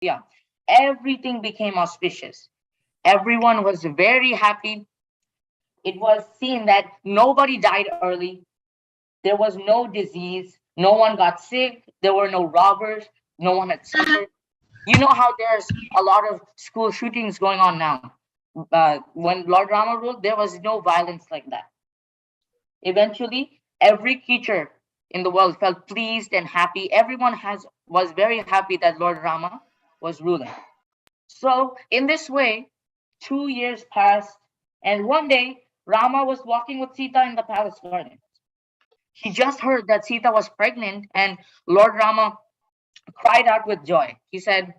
Ayodhya, everything became auspicious. Everyone was very happy. It was seen that nobody died early. There was no disease. No one got sick. There were no robbers. No one had suffered. You know how there's a lot of school shootings going on now. When Lord Rama ruled, there was no violence like that. Eventually, every creature in the world felt pleased and happy. Everyone was very happy that Lord Rama was ruling. So, in this way, 2 years passed, and one day Rama was walking with Sita in the palace garden. He just heard that Sita was pregnant, and Lord Rama cried out with joy. He said,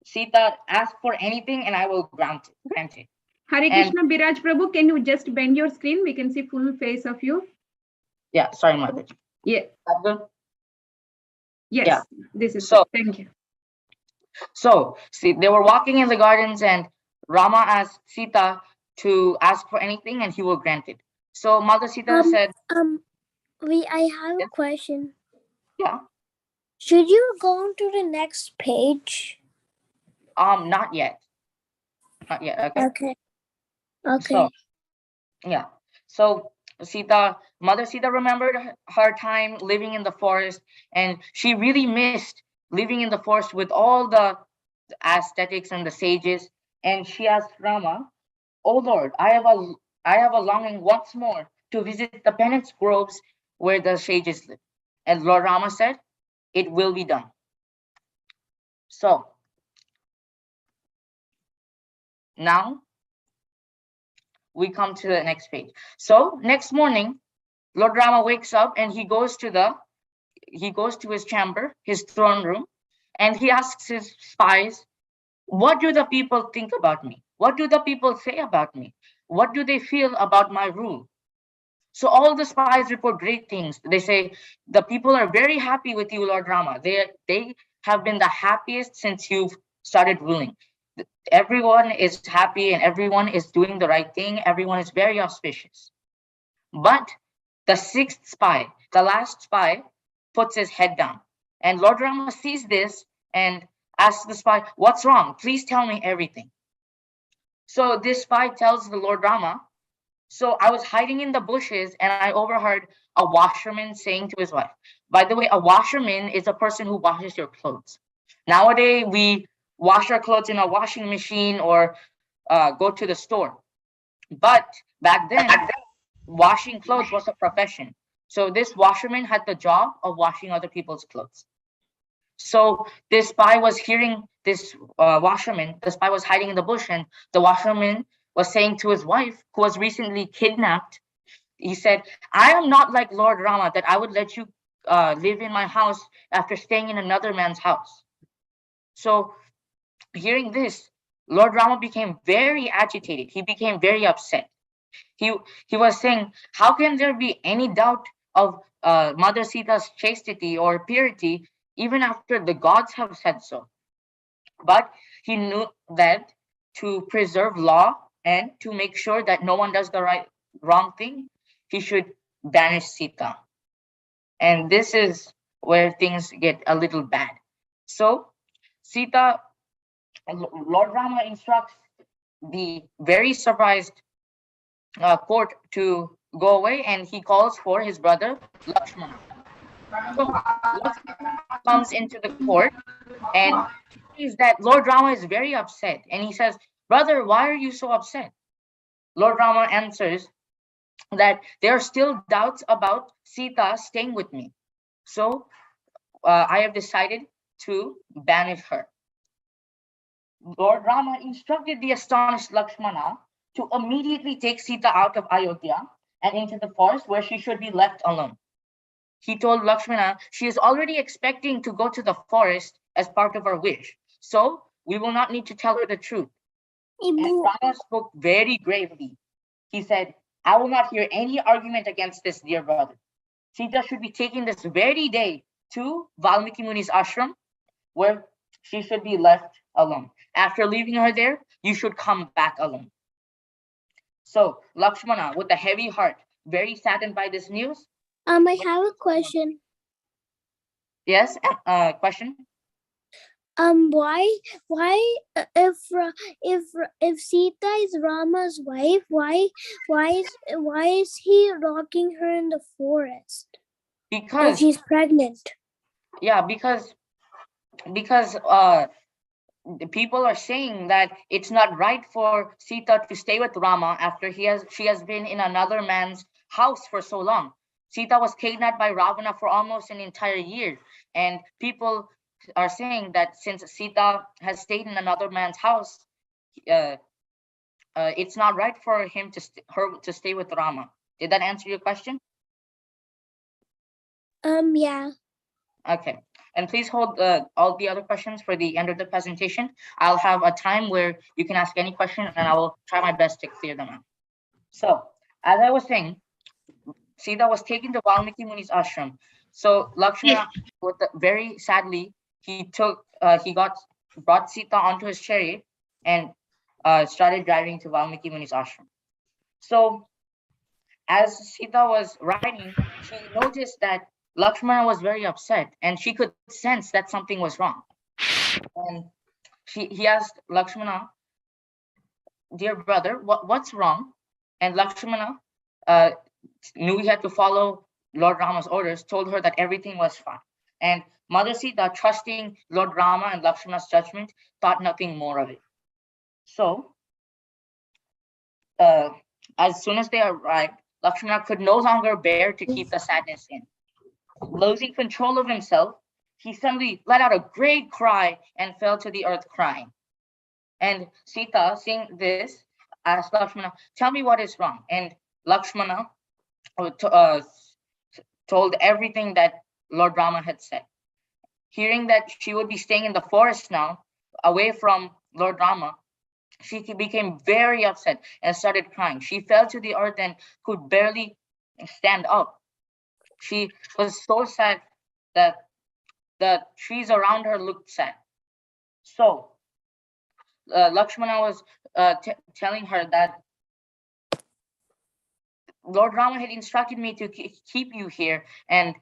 Sita, ask for anything and I will grant it. Hare Krishna, Biraj Prabhu, can you just bend your screen? We can see full face of you. Yeah, sorry, Mother. Yeah. Yes, yeah. This is so. Thank you. So, see, they were walking in the gardens and Rama asked Sita to ask for anything and he will grant it. So Mother Sita said, I have a question. Yeah. Should you go on to the next page? Not yet. Not yet. Okay. Okay. So Mother Sita remembered her time living in the forest, and she really missed living in the forest with all the aesthetics and the sages. And she asked Rama, "Oh Lord, I have a longing once more to visit the penance groves where the sages live." And Lord Rama said, "It will be done." So now we come to the next page. So next morning, Lord Rama wakes up and he goes to his chamber, his throne room, and he asks his spies, "What do the people think about me? What do the people say about me? What do they feel about my rule?" So all the spies report great things. They say, "The people are very happy with you, Lord Rama. They have been the happiest since you've started ruling. Everyone is happy and everyone is doing the right thing. Everyone is very auspicious." But the sixth spy, the last spy, puts his head down. And Lord Rama sees this and asks the spy, "What's wrong? Please tell me everything." So this spy tells the Lord Rama, "So I was hiding in the bushes and I overheard a washerman saying to his wife." By the way, a washerman is a person who washes your clothes. Nowadays, we wash our clothes in a washing machine or go to the store. But back then, washing clothes was a profession. So this washerman had the job of washing other people's clothes. So this spy was hearing this washerman, the spy was hiding in the bush, and the washerman was saying to his wife, who was recently kidnapped, he said, "I am not like Lord Rama that I would let you live in my house after staying in another man's house." So hearing this, Lord Rama became very agitated. He became very upset. He was saying, "How can there be any doubt of Mother Sita's chastity or purity even after the gods have said so?" But he knew that to preserve law and to make sure that no one does the wrong thing, he should banish Sita. And this is where things get a little bad. So Sita, Lord Rama instructs the very surprised court to go away, and he calls for his brother Lakshmana. So Lakshmana comes into the court and sees that Lord Rama is very upset, and he says, "Brother, why are you so upset?" Lord Rama answers that there are still doubts about Sita staying with me. So I have decided to banish her. Lord Rama instructed the astonished Lakshmana to immediately take Sita out of Ayodhya and into the forest where she should be left alone. He told Lakshmana she is already expecting to go to the forest as part of her wish, so we will not need to tell her the truth. And Rama spoke very gravely. He said, "I will not hear any argument against this, dear brother. Sita should be taken this very day to Valmiki Muni's ashram, where she should be left alone. After leaving her there, you should come back alone." So Lakshmana, with a heavy heart, very saddened by this news. I have a question. Yes, question? If Sita is Rama's wife, why is he locking her in the forest? If Because she's pregnant. yeah, because the people are saying that it's not right for Sita to stay with Rama after she has been in another man's house for so long. Sita was kidnapped by Ravana for almost an entire year, and people are saying that since Sita has stayed in another man's house, it's not right for her to stay with Rama. Did that answer your question? Yeah. Okay. And please hold all the other questions for the end of the presentation. I'll have a time where you can ask any question and I will try my best to clear them out. So, as I was saying, Sita was taken to Valmiki Muni's ashram. So Lakshmana, very sadly, he brought Sita onto his chariot and started driving to Valmiki Muni's ashram. So as Sita was riding, she noticed that Lakshmana was very upset and she could sense that something was wrong. And he asked Lakshmana, dear brother, what's wrong? And Lakshmana knew he had to follow Lord Rama's orders, told her that everything was fine. And Mother Sita, trusting Lord Rama and Lakshmana's judgment, thought nothing more of it. So as soon as they arrived, Lakshmana could no longer bear to keep the sadness in. Losing control of himself, he suddenly let out a great cry and fell to the earth crying. And Sita, seeing this, asked Lakshmana, tell me what is wrong. And Lakshmana told everything that Lord Rama had said. Hearing that she would be staying in the forest now, away from Lord Rama, she became very upset and started crying. She fell to the earth and could barely stand up. She was so sad that the trees around her looked sad. So Lakshmana was telling her that Lord Rama had instructed me to keep you here, and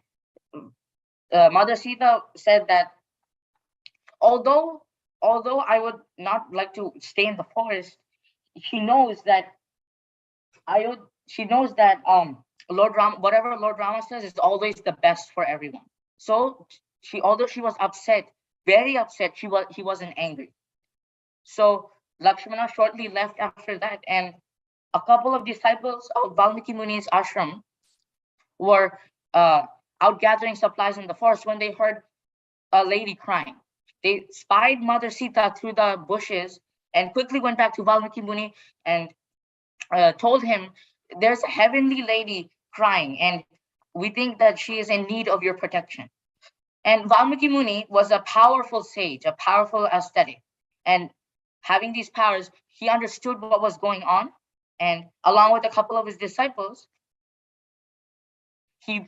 Mother Sita said that although I would not like to stay in the forest, she knows that Lord Rama, whatever Lord Rama says, is always the best for everyone. So although she was upset, very upset, he wasn't angry. So Lakshmana shortly left after that, and a couple of disciples of Valmiki Muni's ashram were out gathering supplies in the forest when they heard a lady crying. They spied Mother Sita through the bushes and quickly went back to Valmiki Muni and told him, there's a heavenly lady crying and we think that she is in need of your protection. And Valmiki Muni was a powerful sage, a powerful ascetic. And having these powers, he understood what was going on. And along with a couple of his disciples, he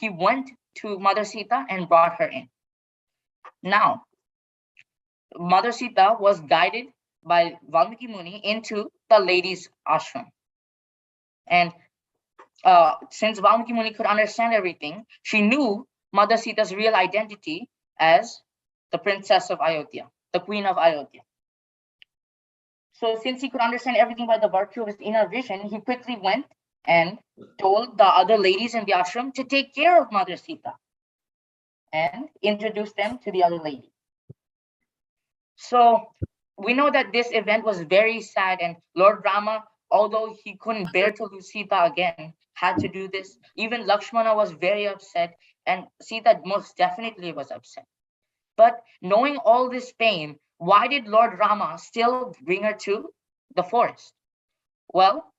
went to Mother Sita and brought her in. Now, Mother Sita was guided by Valmiki Muni into the lady's ashram. And since Valmiki Muni could understand everything, she knew Mother Sita's real identity as the princess of Ayodhya, the queen of Ayodhya. So since he could understand everything by the virtue of his inner vision, he quickly went and told the other ladies in the ashram to take care of Mother Sita and introduce them to the other lady. So we know that this event was very sad, and Lord Rama, although he couldn't bear to lose Sita again, had to do this. Even Lakshmana was very upset, and Sita most definitely was upset. But knowing all this pain, why did Lord Rama still bring her to the forest? Well,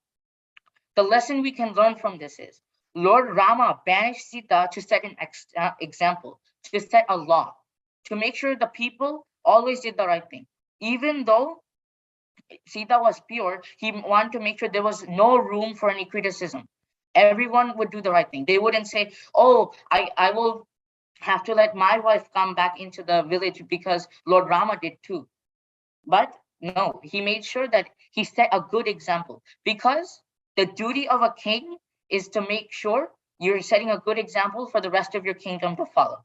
the lesson we can learn from this is Lord Rama banished Sita to set an example, to set a law, to make sure the people always did the right thing. Even though Sita was pure, he wanted to make sure there was no room for any criticism. Everyone would do the right thing. They wouldn't say, oh, I will have to let my wife come back into the village because Lord Rama did too. But no, he made sure that he set a good example, because the duty of a king is to make sure you're setting a good example for the rest of your kingdom to follow.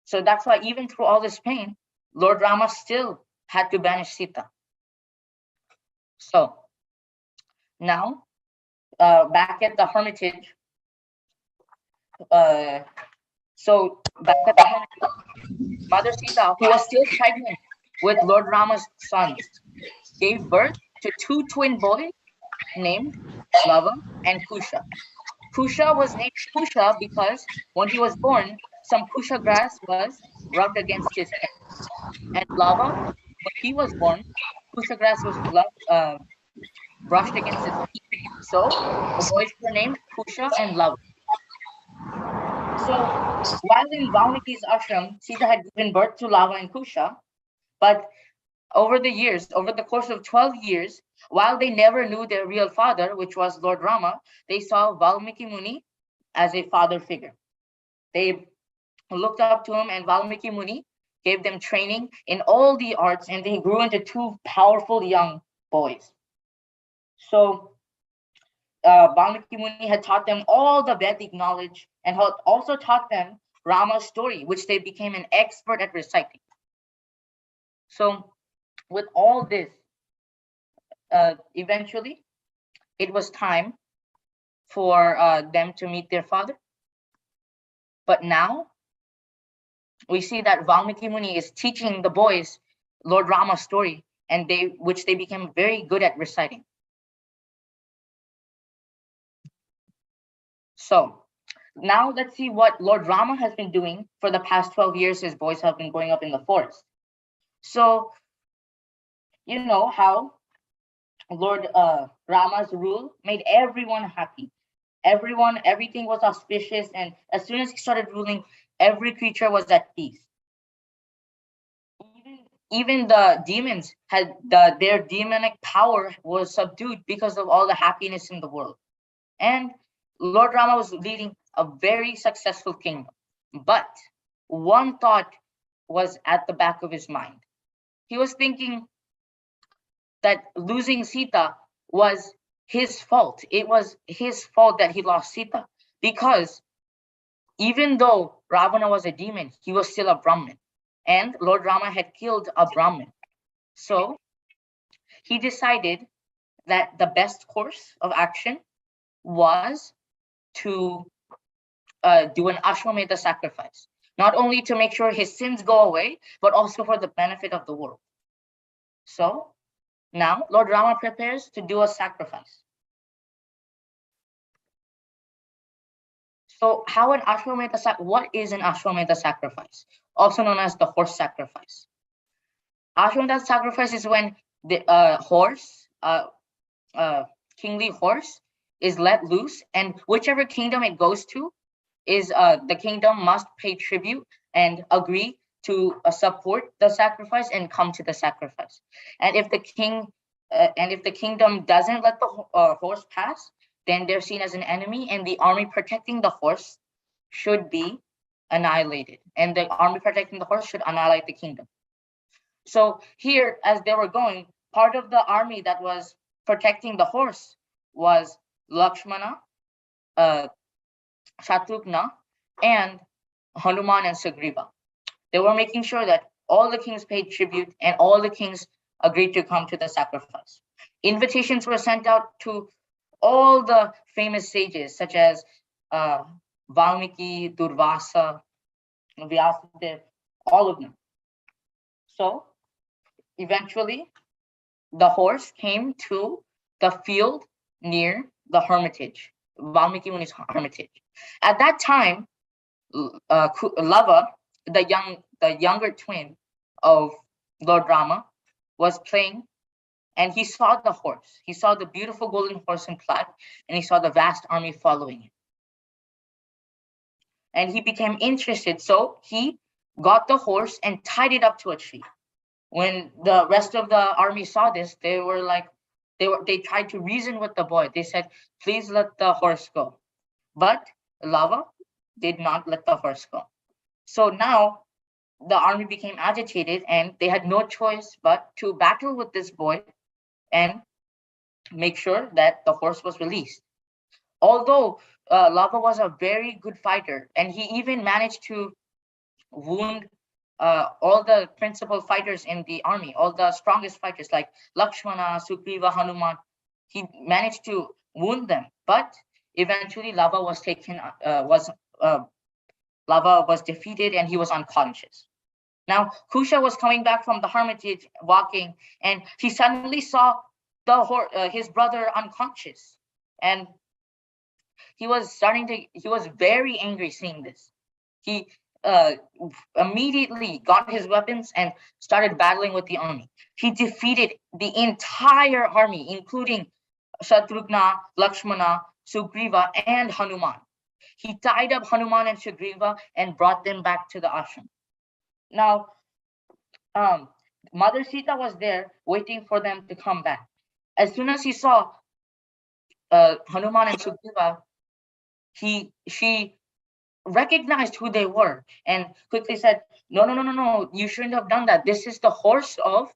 So that's why even through all this pain, Lord Rama still had to banish Sita. So now, back at the hermitage, Mother Sita, who was still pregnant with Lord Rama's sons, gave birth to 2 twin boys named Lava and Kusha. Kusha was named Kusha because when he was born, some Kusha grass was rubbed against his head. And Lava, when he was born, Kusha grass was brushed against his feet. So the boys were named Kusha and Lava. So while in Valmiki's ashram, Sita had given birth to Lava and Kusha, but over the course of 12 years, while they never knew their real father, which was Lord Rama, they saw Valmiki Muni as a father figure. They looked up to him, and Valmiki Muni gave them training in all the arts, and they grew into 2 powerful young boys. So Valmiki Muni had taught them all the Vedic knowledge and had also taught them Rama's story, which they became an expert at reciting. So with all this, eventually, it was time for them to meet their father. But now, we see that Valmiki Muni is teaching the boys Lord Rama's story, and which they became very good at reciting. So now let's see what Lord Rama has been doing for the past 12 years his boys have been growing up in the forest. So, you know how Lord Rama's rule made everyone happy. Everything was auspicious, and as soon as he started ruling, every creature was at peace. Even the demons had their demonic power was subdued because of all the happiness in the world. And Lord Rama was leading a very successful kingdom. But one thought was at the back of his mind. He was thinking that losing Sita was his fault. It was his fault that he lost Sita, because even though Ravana was a demon, he was still a Brahmin, and Lord Rama had killed a Brahmin. So he decided that the best course of action was to do an Ashwameda sacrifice, not only to make sure his sins go away, but also for the benefit of the world. So now Lord Rama prepares to do a sacrifice. So what is an Ashwameda sacrifice? Also known as the horse sacrifice. Ashwameda sacrifice is when the kingly horse is let loose, and whichever kingdom it goes to is the kingdom must pay tribute and agree to support the sacrifice and come to the sacrifice. And if the kingdom doesn't let the horse pass, then they're seen as an enemy, and the army protecting the horse should be annihilated. And the army protecting the horse should annihilate the kingdom. So here, as they were going, part of the army that was protecting the horse was Lakshmana, Shatrugna, and Hanuman and Sugriva. They were making sure that all the kings paid tribute and all the kings agreed to come to the sacrifice. Invitations were sent out to all the famous sages, such as Valmiki, Durvasa, Vyasadeva, all of them. So eventually, the horse came to the field near the hermitage, Valmiki Muni's hermitage. At that time, Lava, the younger twin of Lord Rama, was playing, and he saw the horse. He saw the beautiful golden horse in plaid, and he saw the vast army following him. And he became interested, so he got the horse and tied it up to a tree. When the rest of the army saw this, they tried to reason with the boy. They said, "Please let the horse go." But Lava did not let the horse go. So now the army became agitated, and they had no choice but to battle with this boy and make sure that the horse was released. Although Lava was a very good fighter, and he even managed to wound all the principal fighters in the army, all the strongest fighters like Lakshmana, Sugriva, Hanuman. He managed to wound them, but eventually Lava was defeated and he was unconscious. Now Kusha was coming back from the hermitage, walking, and he suddenly saw his brother unconscious, and he was very angry seeing this. He immediately got his weapons and started battling with the army. He defeated the entire army, including Shatrughna, Lakshmana, Sugriva, and Hanuman. He tied up Hanuman and Sugriva and brought them back to the ashram. Now, Mother Sita was there waiting for them to come back. As soon as he saw Hanuman and Sugriva, she recognized who they were and quickly said, no, you shouldn't have done that. This is the horse of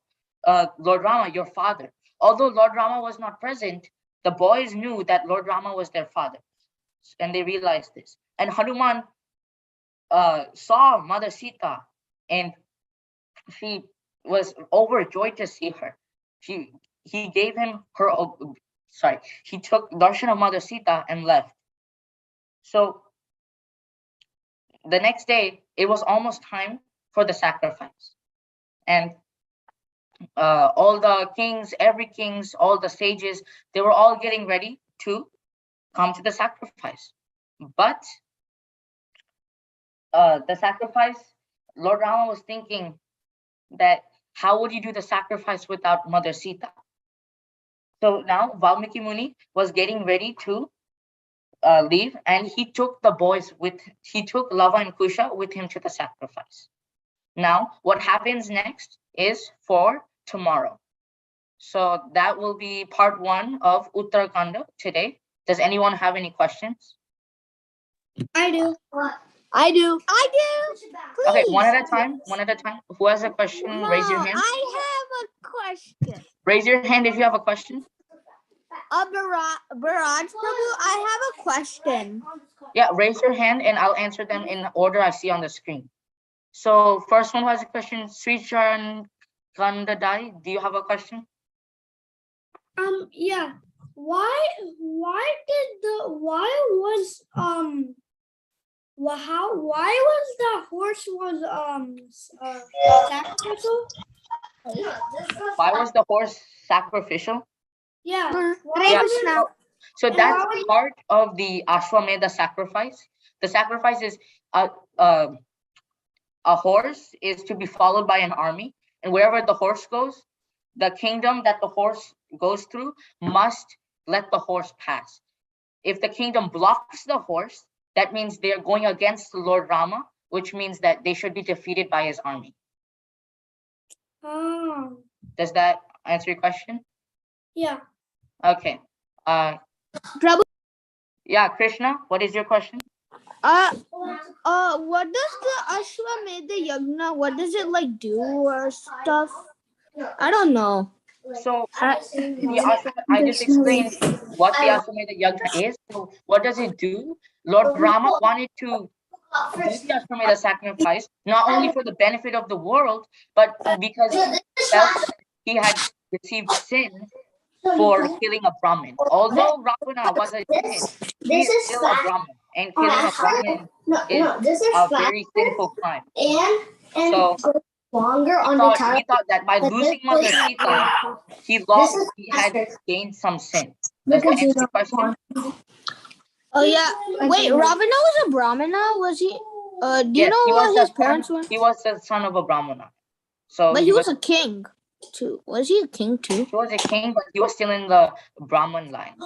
Lord Rama, your father. Although Lord Rama was not present, the boys knew that Lord Rama was their father, and they realized this. And Hanuman saw Mother Sita, and she was overjoyed to see her. He gave him he took darshan of Mother Sita and left. So the next day, it was almost time for the sacrifice. And all the kings, all the sages, they were all getting ready to come to the sacrifice. But the sacrifice, Lord Rama was thinking that how would you do the sacrifice without Mother Sita? So now Valmiki Muni was getting ready to leave, and he took Lava and Kusha with him to the sacrifice. Now, what happens next is for tomorrow. So that will be part 1 of UTTARA today. Does anyone have any questions? I do. Okay, one at a time. Who has a question? Raise your hand. I have a question. Raise your hand if you have a question. Baraj Prabhu, I have a question. Yeah, raise your hand and I'll answer them in the order I see on the screen. So first one who has a question, Sricharan Kandadai, do you have a question? Yeah. Why was the horse sacrificial? Why was the horse sacrificial? Yeah. Yeah. So that's part of the Ashwameda sacrifice. The sacrifice is a horse is to be followed by an army, and wherever the horse goes, the kingdom that the horse goes through must let the horse pass. If the kingdom blocks the horse, that means they're going against Lord Rama, which means that they should be defeated by his army. Oh. Does that answer your question? Yeah. Okay. Prabhu. Yeah, Krishna, what is your question? What does the Ashwameda Yagna, what does it like do or stuff? I don't know. So I just explained what the Ashwameda Yagna is. So what does it do? Lord Rama wanted to do the Ashwameda sacrifice, not only for the benefit of the world, but because he felt that he had received sin for killing a Brahmin. Although Ravenna was a jinn, he is still a Brahmin, and killing a Brahmin is a very sinful crime. So he thought that by losing Mother Sita, he had gained some sin. Does that answer the question? Oh yeah. Wait, Ravenna was a Brahmana? Was he? Do you know what his parents were? He was the son of a Brahmana. So but he was a king too. Was he a king too? He was a king, but he was still in the Brahman line.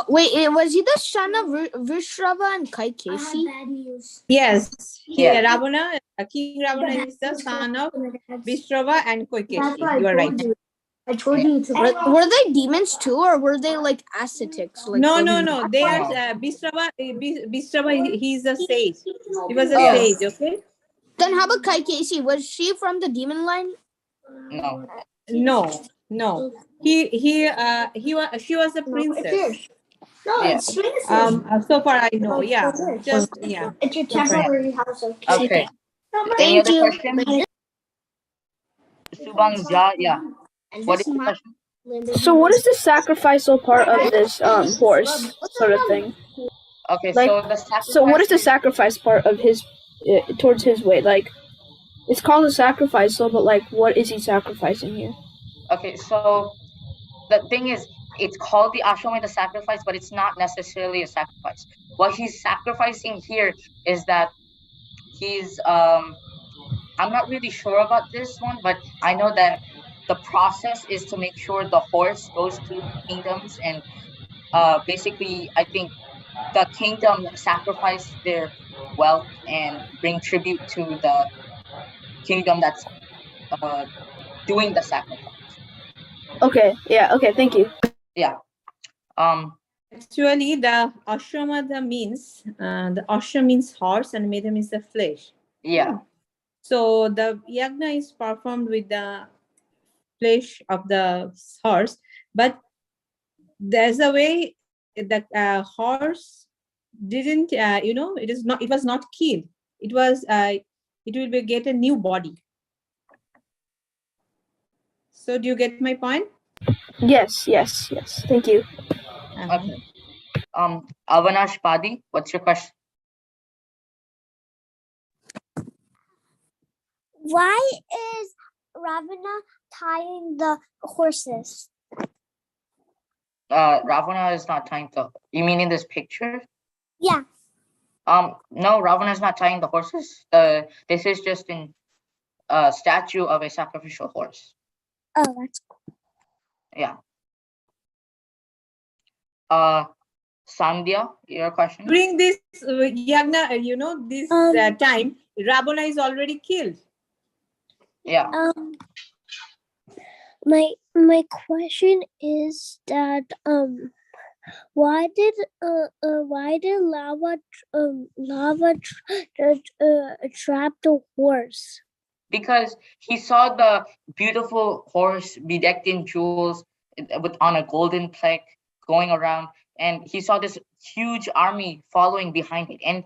Wait, was he the son of Vishrava and Kaikesi? Yes. Yeah. Ravana, King Ravana is the son of Vishrava and Kaikesi. You are right. I told you to. Were they demons too, or were they like ascetics? Like No. They are Vishrava. Vishrava, he is a sage. He was a sage. Okay. Then how about Kaikesi? Was she from the demon line? No. No. She was a princess. No, Yeah. it's Swedish. So far I know. Like Yeah. for this. Just yeah. It's your So far. temporary house. Okay. No, but Any Thank other you. questions? Subang Ja, yeah. And What this is the my question? So what is the sacrificial part of this horse sort of thing? Okay, Like, so the so what is the sacrifice sacrifice part of his towards his way? Like, it's called a sacrificial, but like, what is he sacrificing here? Okay, so the thing is, it's called the Ashwameda sacrifice, but it's not necessarily a sacrifice. What he's sacrificing here is that he's I'm not really sure about this one, but I know that the process is to make sure the horse goes through the kingdoms, and basically I think the kingdom sacrifice their wealth and bring tribute to the kingdom that's doing the sacrifice. Okay, yeah, okay, thank you. Yeah. Actually, the Ashwameda means the Ashwa means horse and Meda means the flesh. Yeah. So the yagna is performed with the flesh of the horse, but there's a way that horse didn't, it was not killed. It was, it will be get a new body. So do you get my point? Yes. Thank you. Okay. Avanash Padi, what's your question? Why is Ravenna tying the horses? Ravana is not tying the. You mean in this picture? Yeah. No, Ravana is not tying the horses. This is just in a statue of a sacrificial horse. Oh, that's cool. Yeah. Sandhya, your question? During this yagna, this time, Ravana is already killed. Yeah. My question is that why did lava trap the horse? Because he saw the beautiful horse bedecked in jewels on a golden plaque going around, and he saw this huge army following behind it. And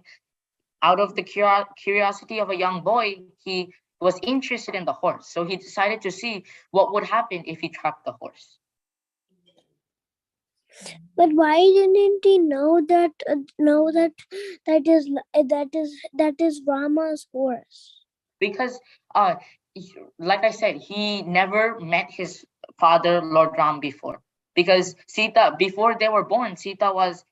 out of the curiosity of a young boy, he was interested in the horse. So he decided to see what would happen if he trapped the horse. But why didn't he know that is Rama's horse? Because like I said, he never met his father, Lord Ram, before. Because Sita, before they were born, Sita was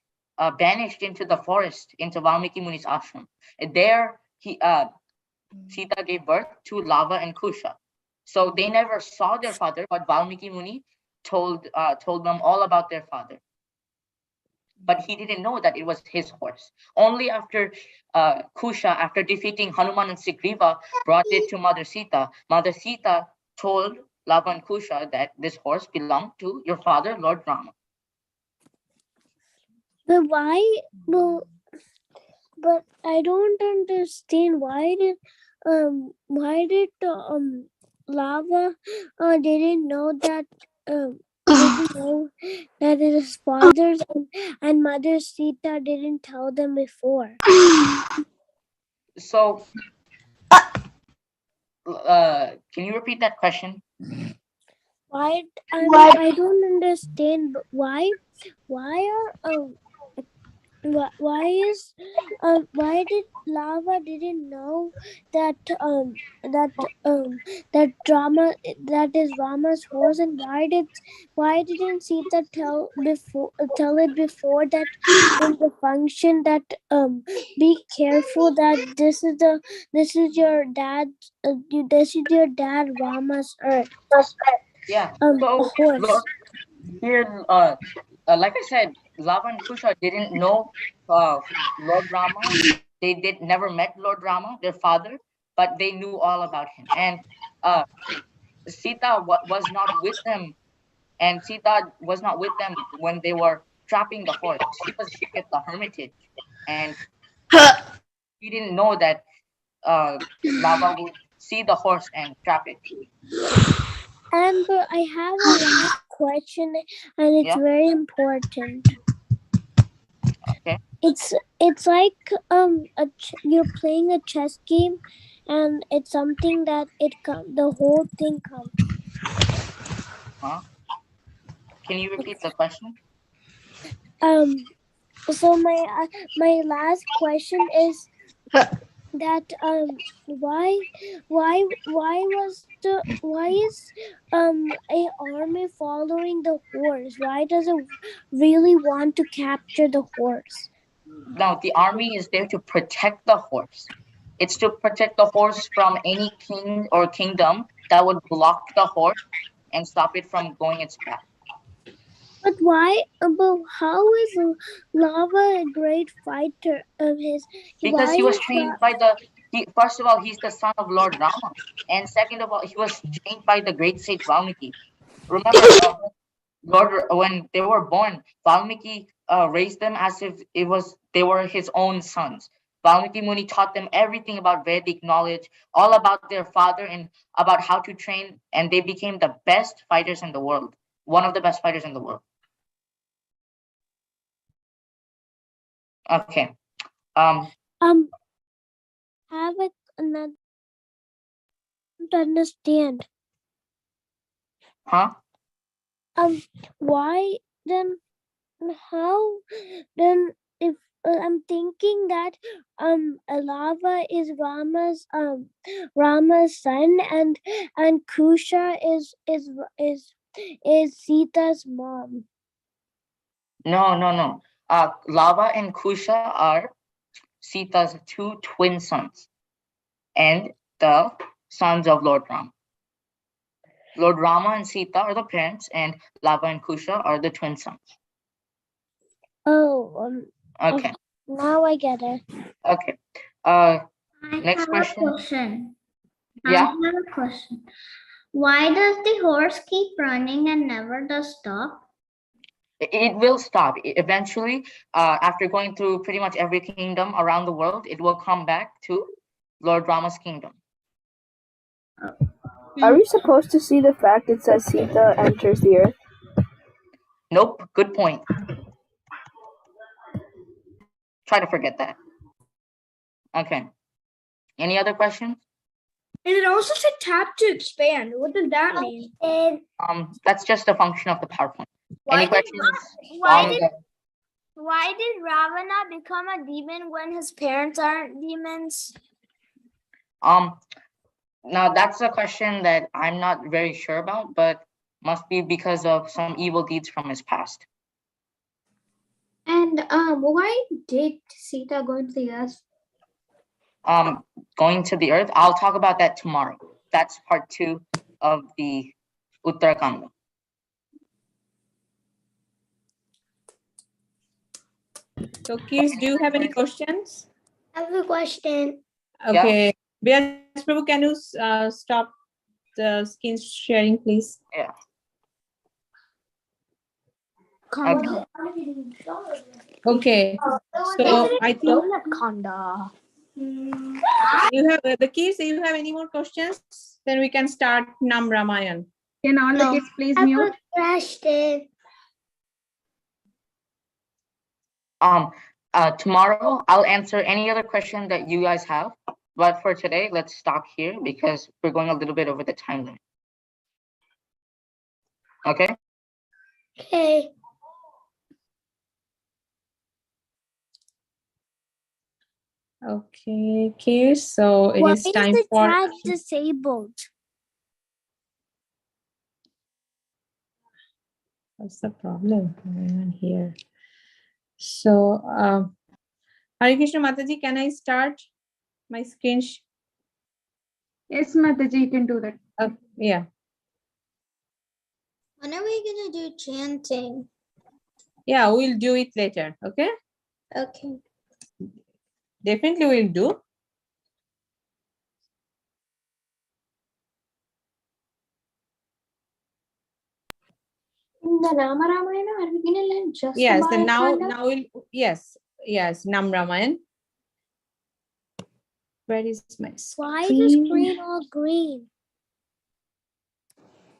banished into the forest, into Valmiki Muni's ashram. And there, Sita gave birth to Lava and Kusha. So they never saw their father, but Valmiki Muni told them all about their father. But he didn't know that it was his horse. Only after Kusha, after defeating Hanuman and Sugriva, brought it to Mother Sita. Mother Sita told Lava and Kusha that this horse belonged to your father, Lord Rama. But why? But I don't understand why did Lava didn't know that that it is father's, and Mother Sita didn't tell them before. So can you repeat that question? Why? I don't understand. Why did Lava didn't know that that is Rama's horse, and why didn't Sita tell it before that in the function that be careful that this is your dad Rama's earth. Yeah. Horse. Lord, here, like I said, Lava and Kusha didn't know Lord Rama. They never met Lord Rama, their father, but they knew all about him. And Sita was not with them, and Sita was not with them when they were trapping the horse. She was at the hermitage, and he didn't know that Lava would see the horse and trap it. And I have a last question, and it's very important. it's like you're playing a chess game, and it's something that the whole thing comes. Huh? Can you repeat the question? So my last question is that why is a army following the horse? Why does it really want to capture the horse? No, the army is there to protect the horse. It's to protect the horse from any king or kingdom that would block the horse and stop it from going its path. But why? But how is Lava a great fighter of his? Because Why he was is trained by the, first of all, he's the son of Lord Rama. And second of all, he was trained by the great sage Valmiki. Remember, when they were born, Valmiki raised them as if they were his own sons. Valmiki Muni taught them everything about Vedic knowledge, all about their father and about how to train, and they became the best fighters in the world. One of the best fighters in the world. Okay. Have another to understand. Huh? Why then? How then? If I'm thinking that Lava is Rama's son, and Kusha is Sita's mom. No. Lava and Kusha are Sita's two twin sons and the sons of Lord Rama. Lord Rama and Sita are the parents, and Lava and Kusha are the twin sons. Oh, Okay. now I get it. Okay. Next question. I have a question. Why does the horse keep running and never does stop? It will stop eventually. After going through pretty much every kingdom around the world, it will come back to Lord Rama's kingdom. Are we supposed to see the fact it says Sita enters the earth? Nope. Good point. Try to forget that. Okay. Any other questions? And it also said tap to expand. What does that mean? That's just a function of the PowerPoint. Any questions? Why did Ravenna become a demon when his parents aren't demons? Now that's a question that I'm not very sure about, but must be because of some evil deeds from his past. And why did Sita go into the earth? Going to the earth, I'll talk about that tomorrow. That's part 2 of the UTTARA KANDA. So kids, do you have any questions? I have a question. Okay. Biraj Prabhu, can you stop the screen sharing, please? Yeah. Kanda. Okay. So I think Kanda. you have the kids. Do you have any more questions? Then we can start Nam Ramayan. Can all the kids please mute? Question. Tomorrow I'll answer any other question that you guys have, but for today, let's stop here because we're going a little bit over the time limit. Okay. Okay. Okay, so it Why is time the for. chat disabled? What's the problem going on here? So, Hare Krishna Mataji, can I start my screen? Yes, Mataji, you can do that. Yeah. When are we gonna do chanting? Yeah, we'll do it later. Okay. Okay. Definitely we'll do. In the Rama Ramayana, are we gonna learn just Yes, about and now Kanda? we'll yes, Nam Ramayan. Where is my Why is the screen? screen all green?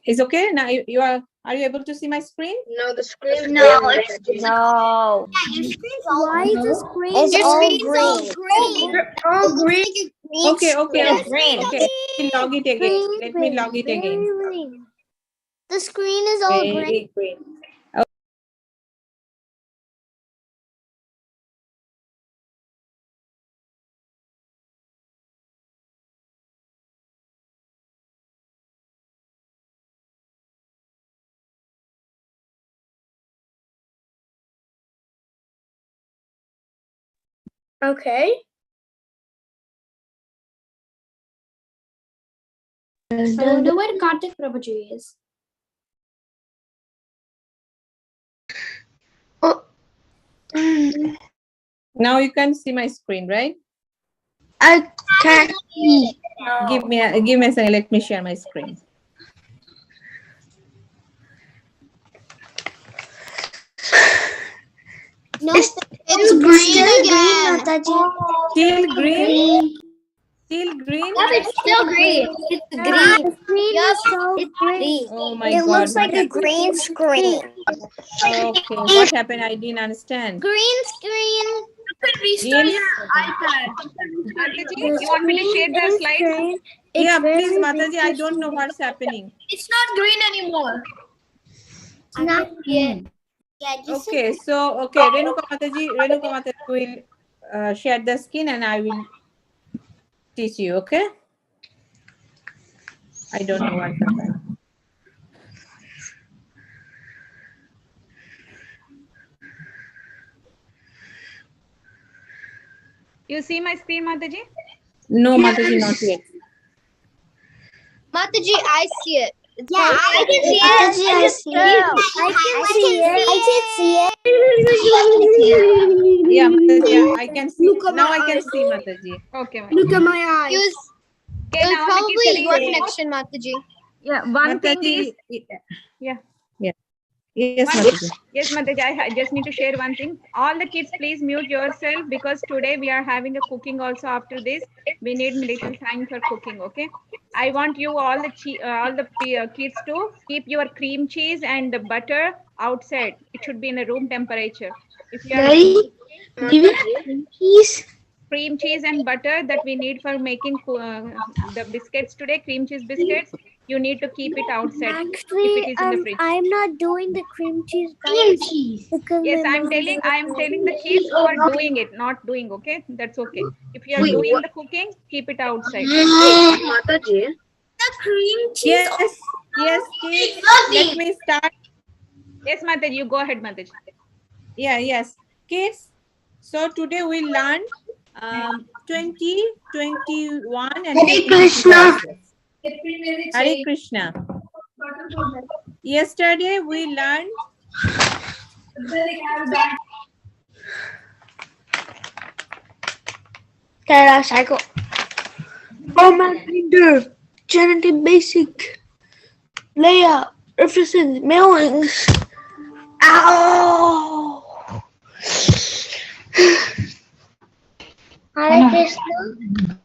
Is okay now? You are Are you able to see my screen? No, the screen. No, it's Yeah, No. your screen's all Why is the screen Your all screen's all green? green. all green. Okay, okay, Yes, okay. Okay. Let me log it again. Green, Let me log it very again. green. The screen is all green. Very green. Okay. I wonder where Kartik Prabhuji is. Now you can see my screen, right? I can't see. Give me a second. Let me share my screen. No, It's it's green again. Still green? Still green? It's still green. It's The green. screen Yup, is so it's green. green. Oh my It God. looks like a green screen. Okay, what happened? I didn't understand. Green screen. Green? Mataji, The you want me to share screen the is slides? green. It's Yeah, please, very Mataji, I don't know interesting. what's happening. It's not green anymore. Not yet. Yeah, just Okay, so, okay, Renuka Mataji will share the screen and I will teach you, okay? I don't know what happened. You see my screen, Mataji? No, Mataji, not yet. Mataji, I see it. Yeah, I can see it. Mataji, I see it. I can see it. I can see it. Yeah, Mataji, yeah, I can see. Now I can see Mataji. Okay, Mataji. Look at my eyes. It was, Okay, it was now the probably kids your are connection, Mataji. Yeah, one thing is, Mataji, yeah. yes, One- Mataji. Yes, Mataji, I just need to share one thing. All the kids, please mute yourself because today we are having a cooking also after this. We need little time for cooking, okay? I want you all the kids to keep your cream cheese and the butter outside. It should be in a room temperature. If you are Daddy, give me please. cream cheese and butter that we need for making the biscuits today, cream cheese biscuits, you need to keep it outside. if Actually, it is in the fridge. I'm not doing the cream cheese Cream cheese. because Yes, my I'm mom telling doesn't the kids who are doing it, not doing, okay? That's okay. If you are doing the cooking, keep it outside. Mataji. The cream cheese. Yes, yes, kids. Let me start. Yes, Mataji, you go ahead, Mataji. Yeah, yes. Kids, so today we learned 20, 21 and Hare 22 Krishna. verses. Hare Krishna. Yesterday we learned KANDA cycle. Oh my finger. Genetic basic. Layout. References. Mailings. Ow. Hare Krishna.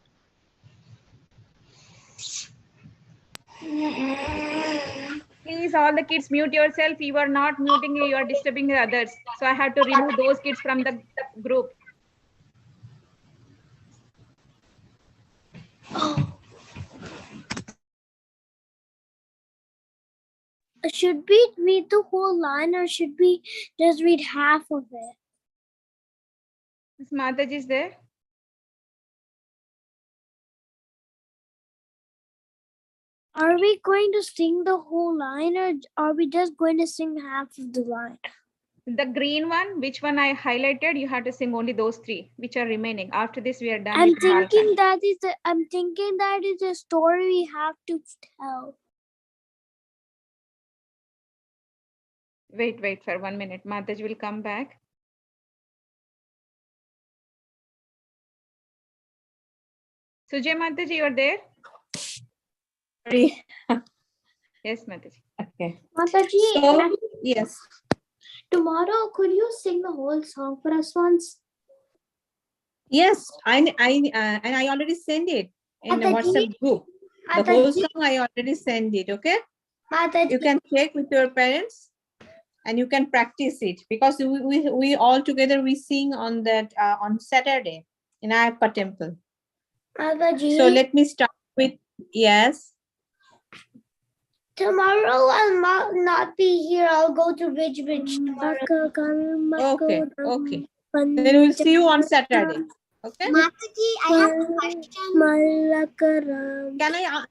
Please, all the kids, mute yourself. You are not muting, you are disturbing the others. So I have to remove those kids from the group. Should we read the whole line or should we just read half of it? Is Mataji is there? Are we going to sing the whole line or are we just going to sing half of the line? The green one, which one I highlighted, you have to sing only those three, which are remaining. After this, we are done. I'm with thinking Balkan. that is a story we have to tell. Wait for 1 minute. Mataji will come back. Sujay Mataji, you are there? sorry. Yes, Mataji. Okay. Mataji, So, yes. tomorrow could you sing the whole song for us once? Yes, and I already sent it in the Mataji, WhatsApp group. The whole song I already sent it, okay? Mataji. You can check with your parents and you can practice it, because we all together we sing on that on Saturday in Ayappa temple. Mataji. So let me start with, yes. Tomorrow I'll not be here. I'll go to Ridge tomorrow. Okay, okay. Then we'll see you on Saturday. Okay. Mataji, I have a question.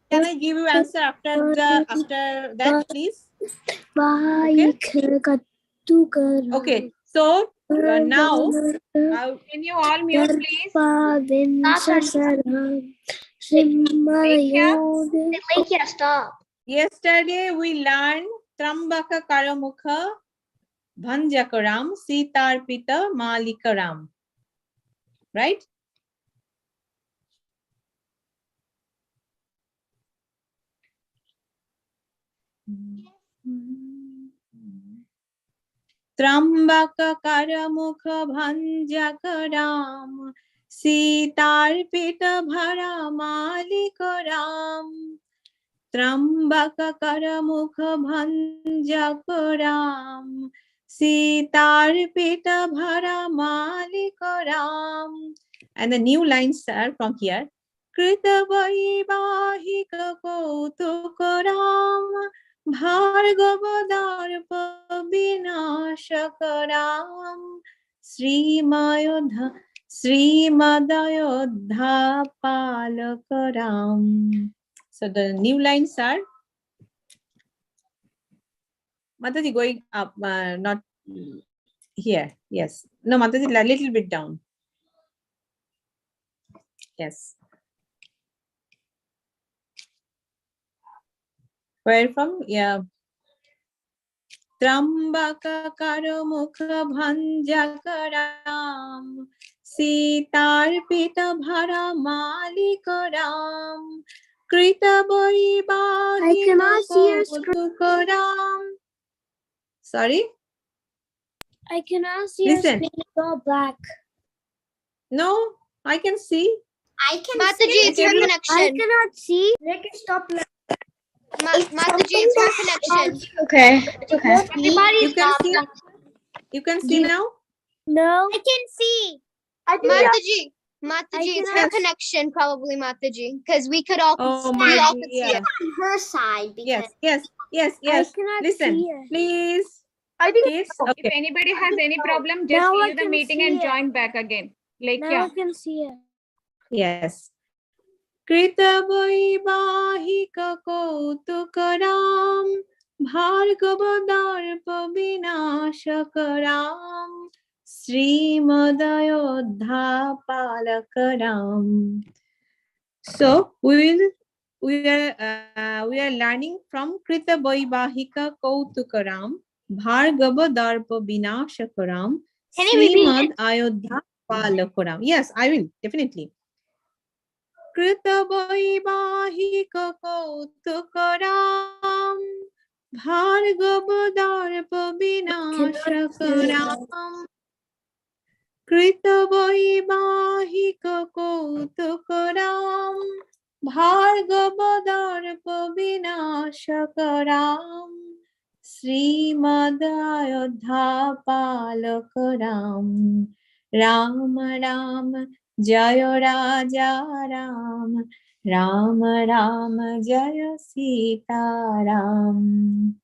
Can I give you answer after that, please? Okay. So now Can you all mute, please? Lekya, stop. yesterday we learned Trambaka Karamukha Bhanjakaram Sitarpita Malikaram. Right? Trambaka Karamukha Bhanjakaram Sitarpita Bhara Malikaram. Trambaka Karamukha Bhanjakaram Sitarpita Bhara Malikaram. And the new lines are from here. Krita Vaibahika Kautukaram Bhargavadarpa Vinashakaram Srimadayodha Palakaram. So the new lines are Mataji going up, not here. Yes. No, Mataji, a little bit down. Yes. Where from? Yeah. Trambaka Karamukha Bhanjakaram Sitarpita Bhara Malikaram Krita cannot see your Kautukaram. Sorry? I cannot see your Listen. screen. It's all black. No, I can see. I can Mataji, see. it's your I connection. cannot see. Stop. Mataji, it's your connection. Okay, it's okay. Everybody You can stop. see. You can see now. No. I can see. Mataji, it's cannot- her connection, probably Mataji, because we could all Oh we my, all could see yeah. it. On her side because Yes. I cannot Listen, see it. please. I think Kids, if okay. anybody has any problem, just Now I leave the can meeting see and it. join back again. Now I Lekya. can see it. Yes. Krita Vaibahika Kautukaram Bhargavadarpa Vinashakaram Srimadayodha Palakaram. So we are learning from Krita Vaibahika Kautukaram Bhargavadarpa Vinashakaram Can you repeat Srimad Ayodhya Palakaram. Yes, I will definitely. Krita Vaibahika Kautukaram Bhargavadarpa Vinashakaram Krita Vaibahika Kautukaram Bhargavadarpa Vinashakaram Srimad Ayodhya Palakaram Ram Ram Jaya Raja Ram Ram Ram Jaya Sita Ram.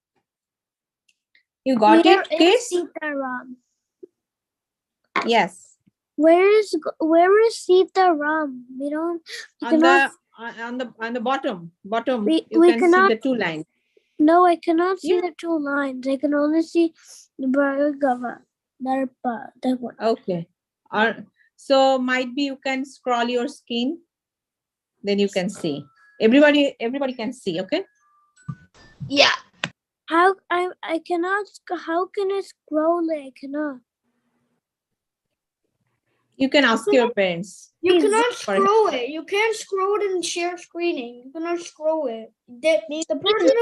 You got Where it, is kids? Sitaram? Yes. Where is Sitaram? We don't. We On cannot. the bottom We you can cannot- see the two lines. No, I cannot see Yeah. the two lines. I can only see the Bhargava. Darpa. That one. Okay. So might be you can scroll your screen, then you can see. Everybody can see. Okay. Yeah. How I cannot. How can I scroll it? I cannot. You can ask your parents. You cannot scroll it. You can't scroll it and share screening. You cannot scroll it. The person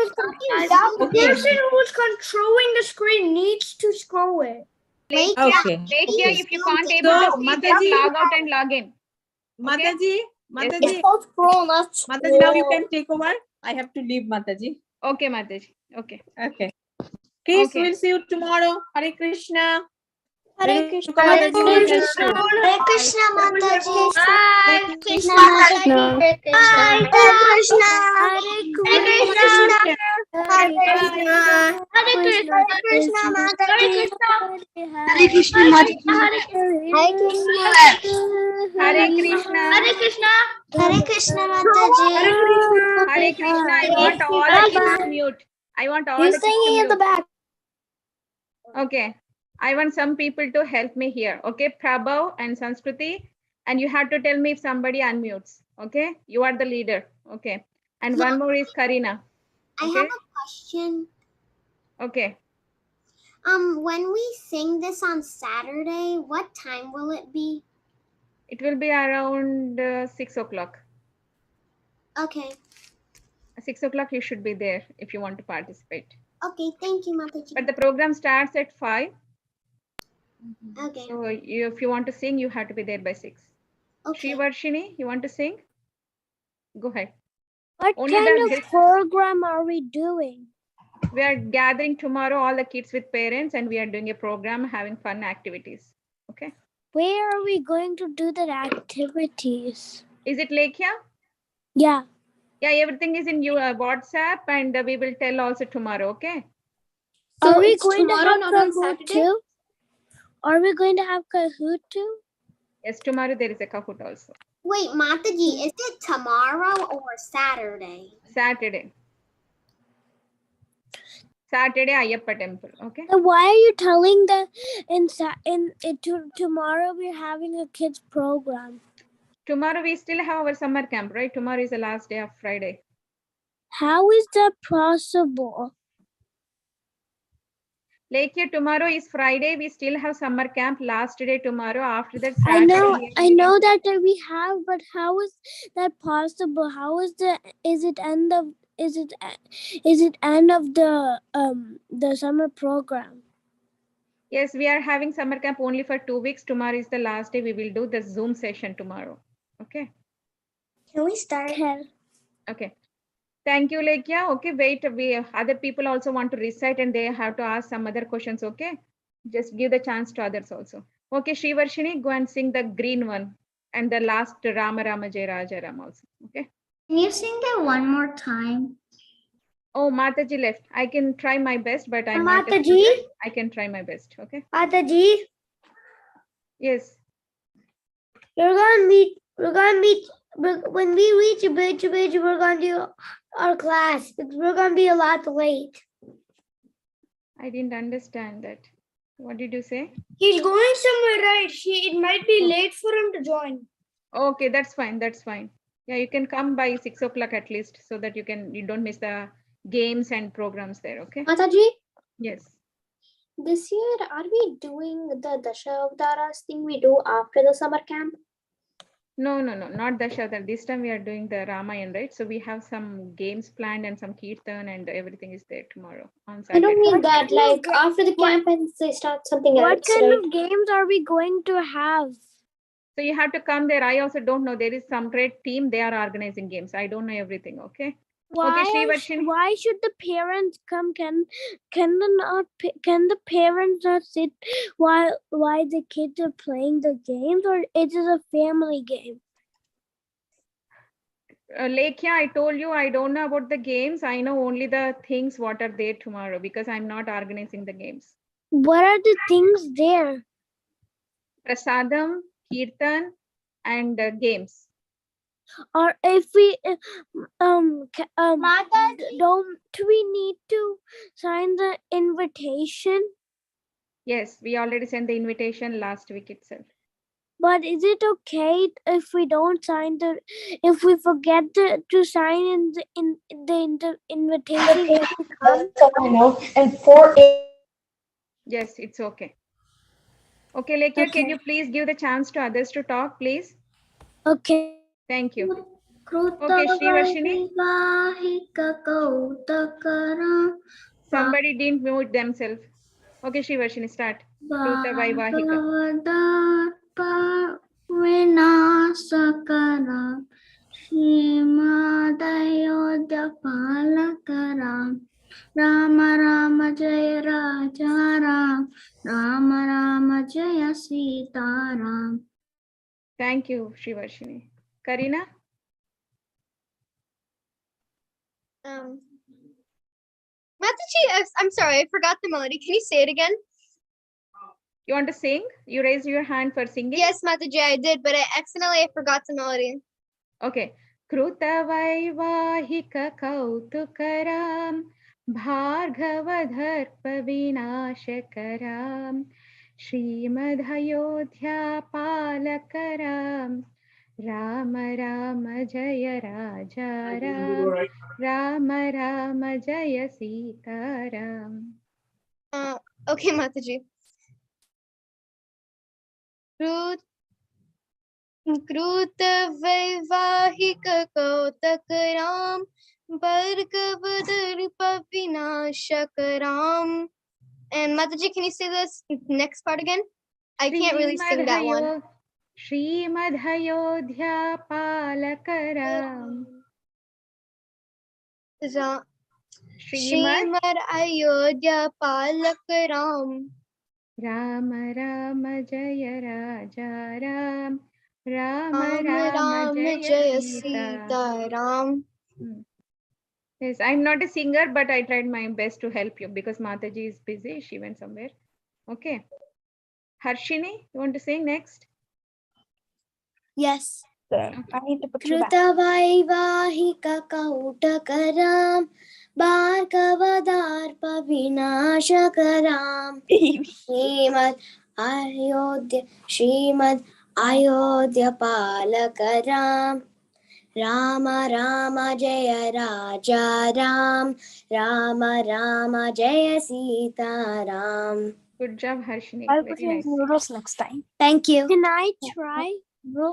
who's controlling the screen needs to scroll it. Lekya, Okay. Lekya, if you can't So, able to see, just Mataji- log out and log in. Mataji, Yes, It's called scroll, not Mataji, now you can take over. I have to leave, Mataji. Okay, Mataji. Okay. Okay. Kids, Okay. we'll see you tomorrow. Hare Krishna. Hare Will you Krishna. come Hare Mataji? We'll help Krishna. you. Hare Krishna Mataji. Bye. Krishna Krishna. Hare Krishna. Hare Krishna. Hare Hare Krishna. Krishna. Hare Krishna. Hare Krishna. Hare Krishna Mataji. Hare Hare Krishna. Hare Krishna. Hare Krishna. Hare Krishna. Hare Krishna Mataji. Hare Krishna. I want all the kids to mute. I want all the kids to mute. back. Okay. I want some people to help me here. Okay. Prabhav and Sanskriti. And you have to tell me if somebody unmutes. Okay. You are the leader. Okay. And one more is Karina. I Okay. have a question. Okay. When we sing this on Saturday, what time will it be? It will be around 6 o'clock. Okay. 6 o'clock you should be there if you want to participate. Okay, thank you, Mataji. But the program starts at 5. Okay. So if you want to sing, you have to be there by 6. Okay. Shivarshini, you want to sing? Go ahead. What Only kind the of program are we doing? we are gathering tomorrow all the kids with parents and we are doing a program having fun activities. Okay. Where are we going to do the activities? Is it Lekhya? Yeah. Yeah, everything is in your WhatsApp and we will tell also tomorrow. Okay. Are we it's going to tomorrow, have not on Kahoot Saturday? too? Are we going to have Kahoot too? Yes, tomorrow there is a Kahoot also. Wait, Mataji, is it tomorrow or Saturday? Saturday. Saturday Ayyappa temple. Okay. And why are you telling that tomorrow we're having a kids program? Tomorrow we still have our summer camp, right? Tomorrow is the last day of Friday. How is that possible? Like here, tomorrow is Friday. We still have summer camp. Last day tomorrow. After that, I Saturday. know we are meeting. that we have, but how is that possible? How is it end of the summer program? Yes, we are having summer camp only for 2 weeks. Tomorrow is the last day. We will do the Zoom session tomorrow. Okay. Can we start? Okay. Thank you, Lekhya. Okay, wait. Other people also want to recite and they have to ask some other questions. Okay. Just give the chance to others also. Okay, Shivarshini, go and sing the green one and the last Rama Rama Jai Raja Ram also. Okay. Can you sing it one more time? Oh, Mataji left. I can try my best, but I'm not a Mataji? student. I can try my best. Okay. Mataji, Yes. we're gonna meet. When we reach a bridge, we're gonna do our class. We're gonna be a lot late. I didn't understand that. What did you say? He's going somewhere, right? It might be late for him to join. Okay, that's fine. That's fine. Yeah, you can come by 6 o'clock at least so that you don't miss the games and programs there. Okay. Mataji, Yes. this year are we doing the Dashavtaras thing we do after the summer camp? No, not Dashavtar. This time we are doing the Ramayana, right? So we have some games planned and some kirtan and everything is there tomorrow on I Saturday. don't mean that. Like after the camp and they start something else. What kind right? of games are we going to have? So you have to come there. I also don't know. There is some great team. They are organizing games. I don't know everything. Okay. Why should the parents come? Can the parents not sit while the kids are playing the games, or it is a family game? Lekhya, I told you I don't know about the games. I know only the things what are there tomorrow because I'm not organizing the games. What are the things there? Prasadam, kirtan, and games. Or if we don't we need to sign the invitation? Yes, we already sent the invitation last week itself. But is it okay if we don't sign if we forget to sign in the invitation? Yes, it's okay. Okay, Lekhya, can you please give the chance to others to talk, please? Okay. Thank you. Okay, Shivarshini. Somebody didn't mute themselves. Okay, Shivarshini, start. Kruta Vaivahika. श्रीमदयोध्यपालकराम Ram Ram जय राजा राम राम राम जय Sitaram. Thank you, Shivarshini. Karina? Mataji, I'm sorry, I forgot the melody. Can you say it again? You want to sing? You raised your hand for singing? Yes, Mataji, I did, but I forgot the melody. Okay. Krutavaivahika kautukaram bhargavadharpa vinashakaram Srimadhayodhya palakaram Rama Rama Jaya Raja Ram Rama Rama Jaya Sitaram. Okay, Mataji. Krutavaivahika kautakaram bhargavadharpa vinashakaram. And Mataji, can you say this next part again? I can't really sing that one. Srimadhayodhya palakaram. Srimad Ayodhya Palakaram. Rama Rama Jaya Raja Ram Rama Rama Rama Jaya Sita. Ram. Yes, I'm not a singer, but I tried my best to help you because Mataji is busy. She went somewhere. Okay. Harshini, you want to sing next? Yes. I need to put you back. Krutavaivahika kautakaram bhargavadarpa vinashakaram Srimad Ayodhya palakaram Rama Rama Jaya Raja Ram Rama Rama Jaya Sita Ram. Good job, Harshini. I'll put Very you in nice. noodles next time. Thank you. Can I try?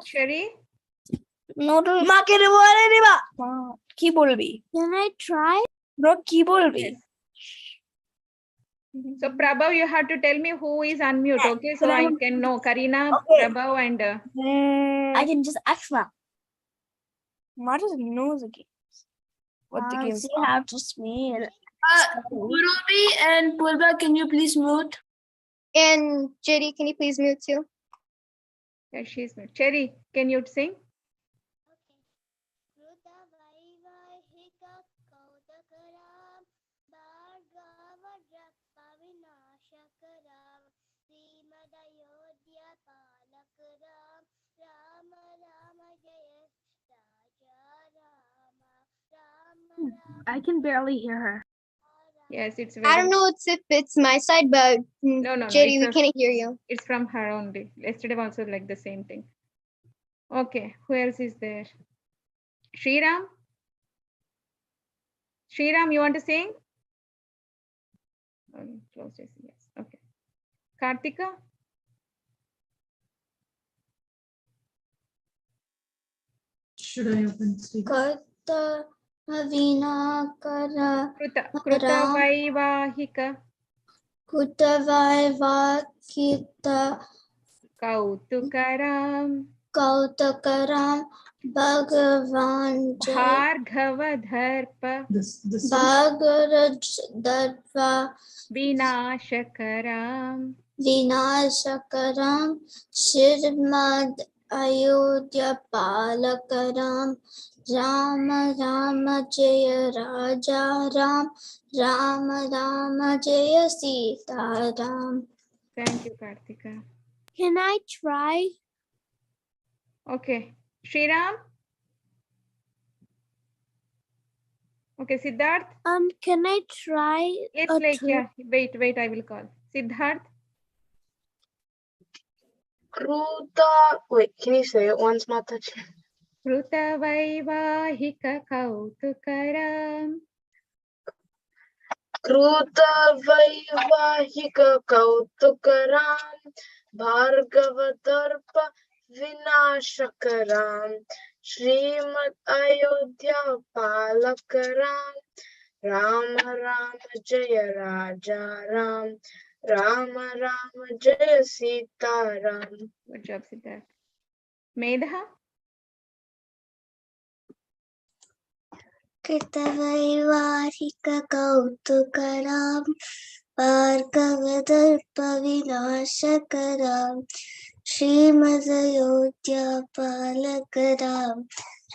Sherry? Noodles. की बोल भी? Can I try? Bro, की बोल भी? Yes. So Prabhav, you have to tell me who is unmute, okay? So I can know Karina, Okay. Prabhav, and I can just ask now. What does knows again? What the games You have to smell. Gurubi and Purva, can you please mute? And Jerry, can you please mute too? yeah, she's mute. Cherry, can you sing? I can barely hear her. Yes, it's very. I don't know if it's my side, but No, Jerry, it's we can't hear you. It's from her only. Yesterday also like the same thing. Okay, who else is there? Shriram? Shriram, you want to sing? Close this, yes. Okay. Kartika? Should I open speaker? Kata Vinakara Krutavaivahika Kutavaivakita Kautukaram Kautakaram Bhagavan Bhargavadharpa Bhagavadarva Vinashakaram Vinashakaram Srimad Ayodhya Palakaram Rama Rama Jaya Raja Ram Rama Rama Jaya Sita Ram. Thank you, Kartika. Can I try? Okay. Shriram? Okay, Siddharth? Can I try? It's like, yeah, wait, I will call. Siddharth? Wait, can you say it once, Mataji? Krutavaivahika Kautukaram Krutavaivahika kautukaram Bhargavadarpa vinashakaram Srimad Ayodhya palakaram Rama Rama Jaya Raja Ram Rama Rama Jaya Sitaram. Good job, Siddharth. Medha? कृतवैवाहिककौतुकरां भार्गवदर्पविनाशकरां श्रीमदयोध्यापालकरां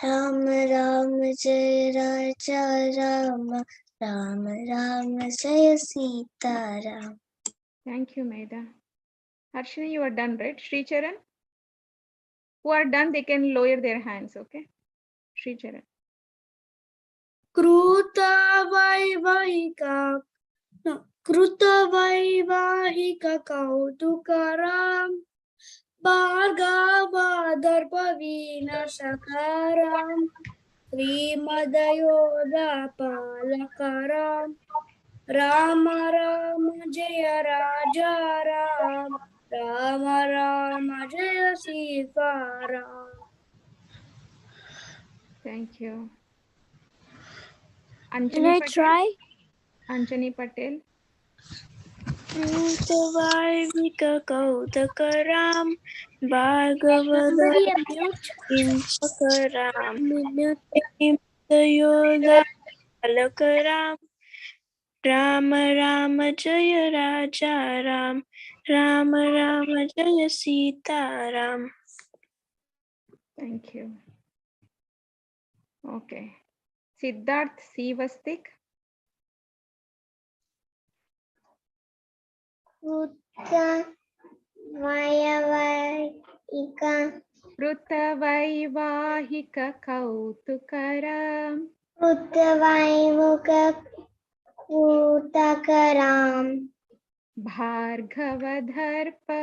Ram Ram जय राजा राम राम राम जय Sitaram. Thank you, Meda. Harshini, you are done, right? Sri Charan? Who are done, they can lower their hands, okay? Sri Charan. कृतवैवाहिककौतुकरां भार्गवदर्पविनाशकरां श्रीमदयोध्यापालकरां Ram Ram जय राजा राम राम राम जय Sitaram. Thank you. Can Anjani I Patel? try? Anjani Patel. कृतवैविककौतकरां भार्गवदर्पविनाशकरां श्रीमदयोध्यापालकरां Ram Ram जय राजा राम राम राम जय Sitaram. Thank you. Okay. Siddharth Sivastik. Krutavaivaahikakautukaram कृतवैमुखकूटकरां Bhargavadharpa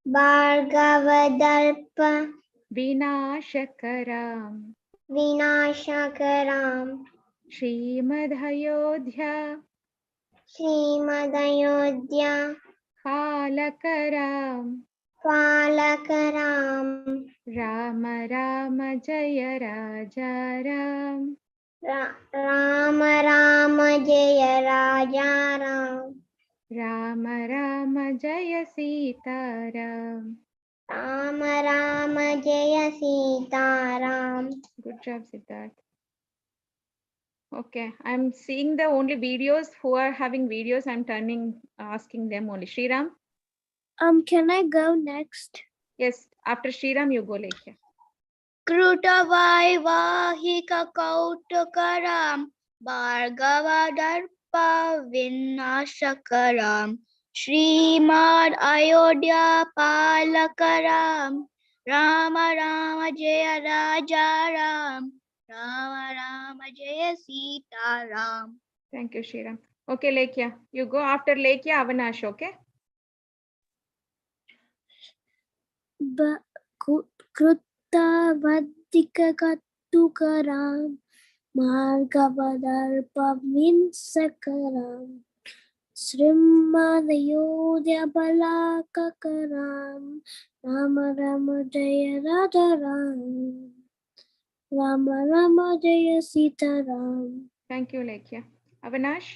भार्गवदर्प Vinashakaram विनाशकरां Srimadhayodhya श्रीमदयोध्या Palakaram पालकरां Rama Rama Jaya Raja Ram Ram Ram जय राजा Ram Rama Rama Jaya Sita Ram. Ram Ram जय Sitaram. Good job, Siddharth. Okay, I'm seeing the only videos who are having videos. I'm asking them only. Shriram? Can I go next? Yes, after Shriram, you go, Lekhya. कृतवैवाहिककौतुकरां भार्गवदर्पविनाशकरां Shrimad अयोध्यापालकरां Ram Ram जय राजा राम राम राम जय Sitaram. Thank you, Shriram. Okay, Lekhya, you go. After Lekhya, Avanash, okay? कृतवैवाहिककौतुकरां भार्गवदर्पविनाशकरां श्रीमदयोध्यापालकरां Ram Ram जय राजा राम राम राम जय Sitaram. Thank you, Lekhya. Avanash?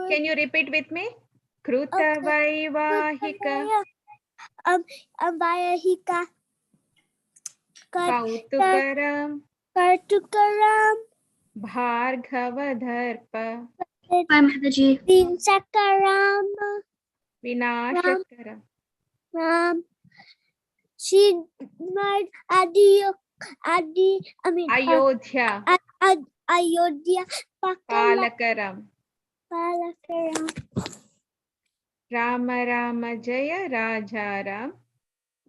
Can you repeat with me? Krutavaivahika Kautukaram Bhargavadharpa Vinashakaram Ram Ayodhya Ayodhya Palakaram Palakaram Rama Rama Jaya Rajaram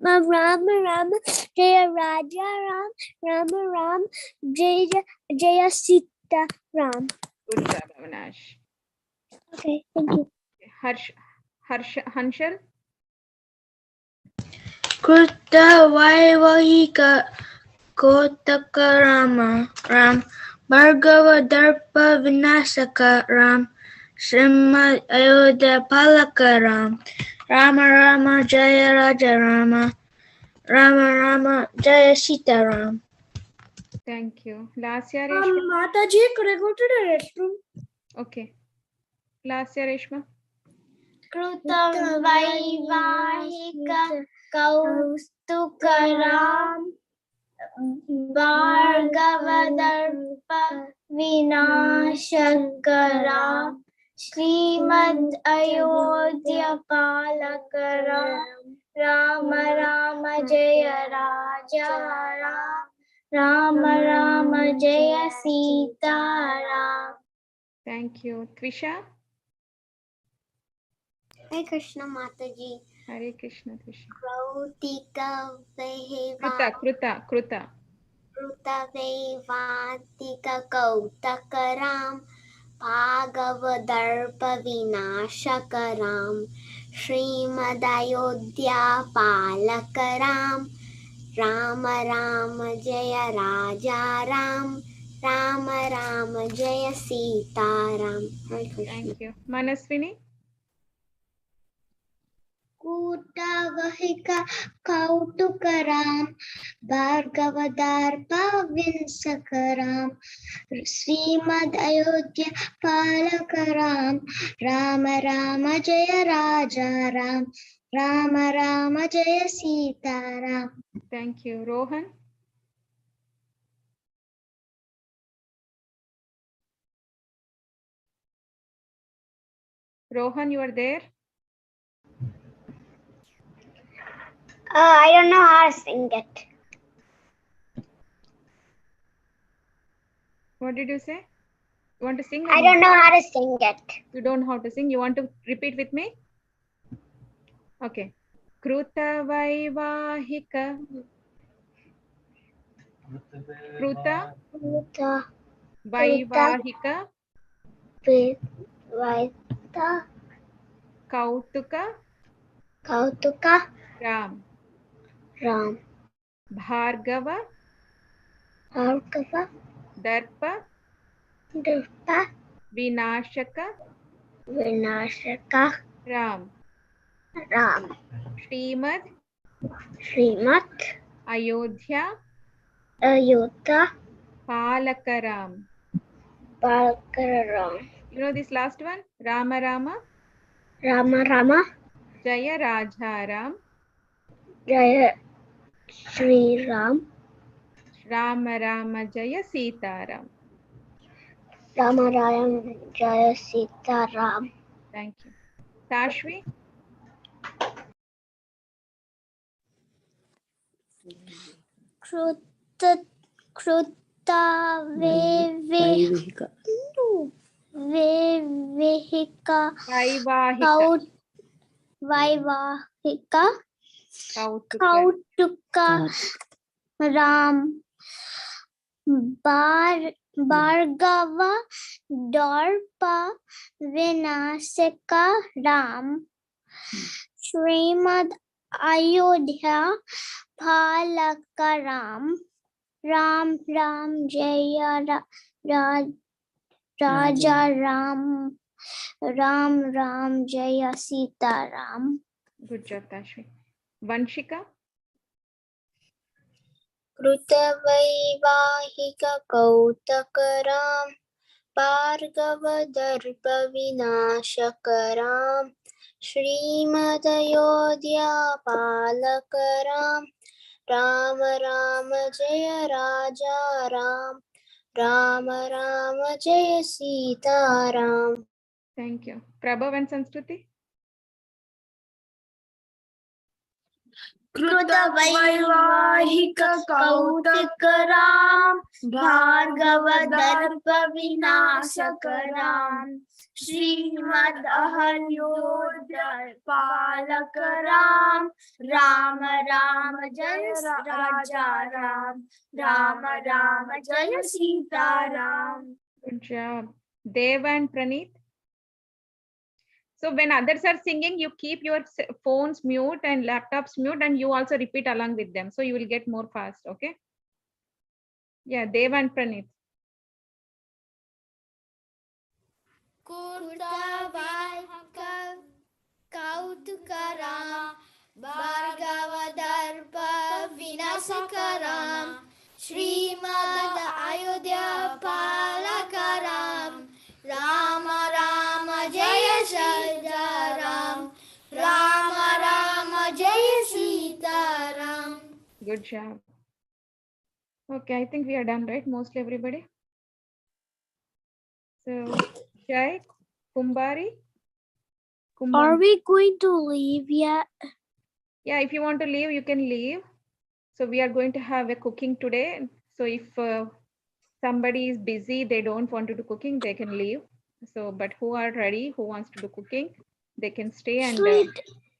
Rama Rama Jaya Raja Ram Rama Ram Jaya Sita Ram. Good job, Avanash. Okay, thank you. Hanshal? कृतवैवाहिककौतुकरां भार्गवदर्पविनाशकरां श्रीमदयोध्यापालकरां Ram Ram जय राजा राम राम राम जय Sitaram. Thank you. Lasya Reshma? Mataji, could I go to the restroom? Okay. Lasya Reshma? कृतवैवाहिक कौस्तुकराम भार्गवदर्प विनाशकराम Shrimad Ayodhya पालकराम Ram Ram जय राजा राम राम जय Sitaram. Thank you. Trisha? Hare Krishna Mataji. Hare Krishna, Trisha. Krautika Kruta. Krutavaivantika kautakaram Bhagavadarpa vinashakaram Srimadayodhya palakaram Rama Rama Jaya Raja Ram Rama Rama Jaya Sitaram. Hare Krishna. Thank you. Manaswini? Kutavahika Kautukaram Bhargavadarpa Vinsakaram Srimad Ayodhya Palakaram Rama Rama Jaya Raja Ram Rama Rama Jaya Sitaram. Thank you. Rohan? Rohan, you are there? I don't know how to sing it. What did you say? You want to sing? I don't know how to sing it. You don't know how to sing? You want to repeat with me? Okay. Kruta Vaivahika. Kruta Vaivahika Kautuka Ram Bhargava Darpa Vinashaka Ram Srimad Ayodhya Palakaram. You know this last one? Rama Rama Jaya Rajaram Jaya Shri Ram Rama Rama Jaya Sitaram. Rama Rama Jaya Sitaram. Thank you. Tashvi? Vaivahika Kautuka Ram Bhargava Darpa Vinasaka Ram Srimad Ayodhya Palakaram Ram Ram Jaya Raja Ram Ram Ram Jaya Sitaram. Good job, Tashvi. Vanshika? Krutavaivahika Kautakaram Bhargavadarpa Vinashakaram Srimadayodhya Palakaram Rama Rama Jaya Raja Ram Rama Rama Jaya Sitaram. Thank you. Prabhav and Sanskruti? Krutavaivahika Kautakaram Bhargavadarpa Vinashakaram Srimad Ayodhya Palakaram Rama Rama Jaya Raja Ram Rama Rama Jaya Sitaram. Good job. Deva and Praneeth? So when others are singing, you keep your phones mute and laptops mute, and you also repeat along with them. So you will get more fast, okay? Yeah, Deva and Praneeth. Kurtavaihaka Kautukaram Bhargavadarpa Vinasakaram Srimad Ayodhya Palakaram Rama Rama Jaya Raja Ram Good job. Okay, I think we are done, right? Mostly everybody. So, Jai, Kumbari. Are we going to leave yet? Yeah, if you want to leave, you can leave. So we are going to have a cooking today. So if somebody is busy, they don't want to do cooking, they can leave. So, but who are ready, who wants to do cooking, they can stay and.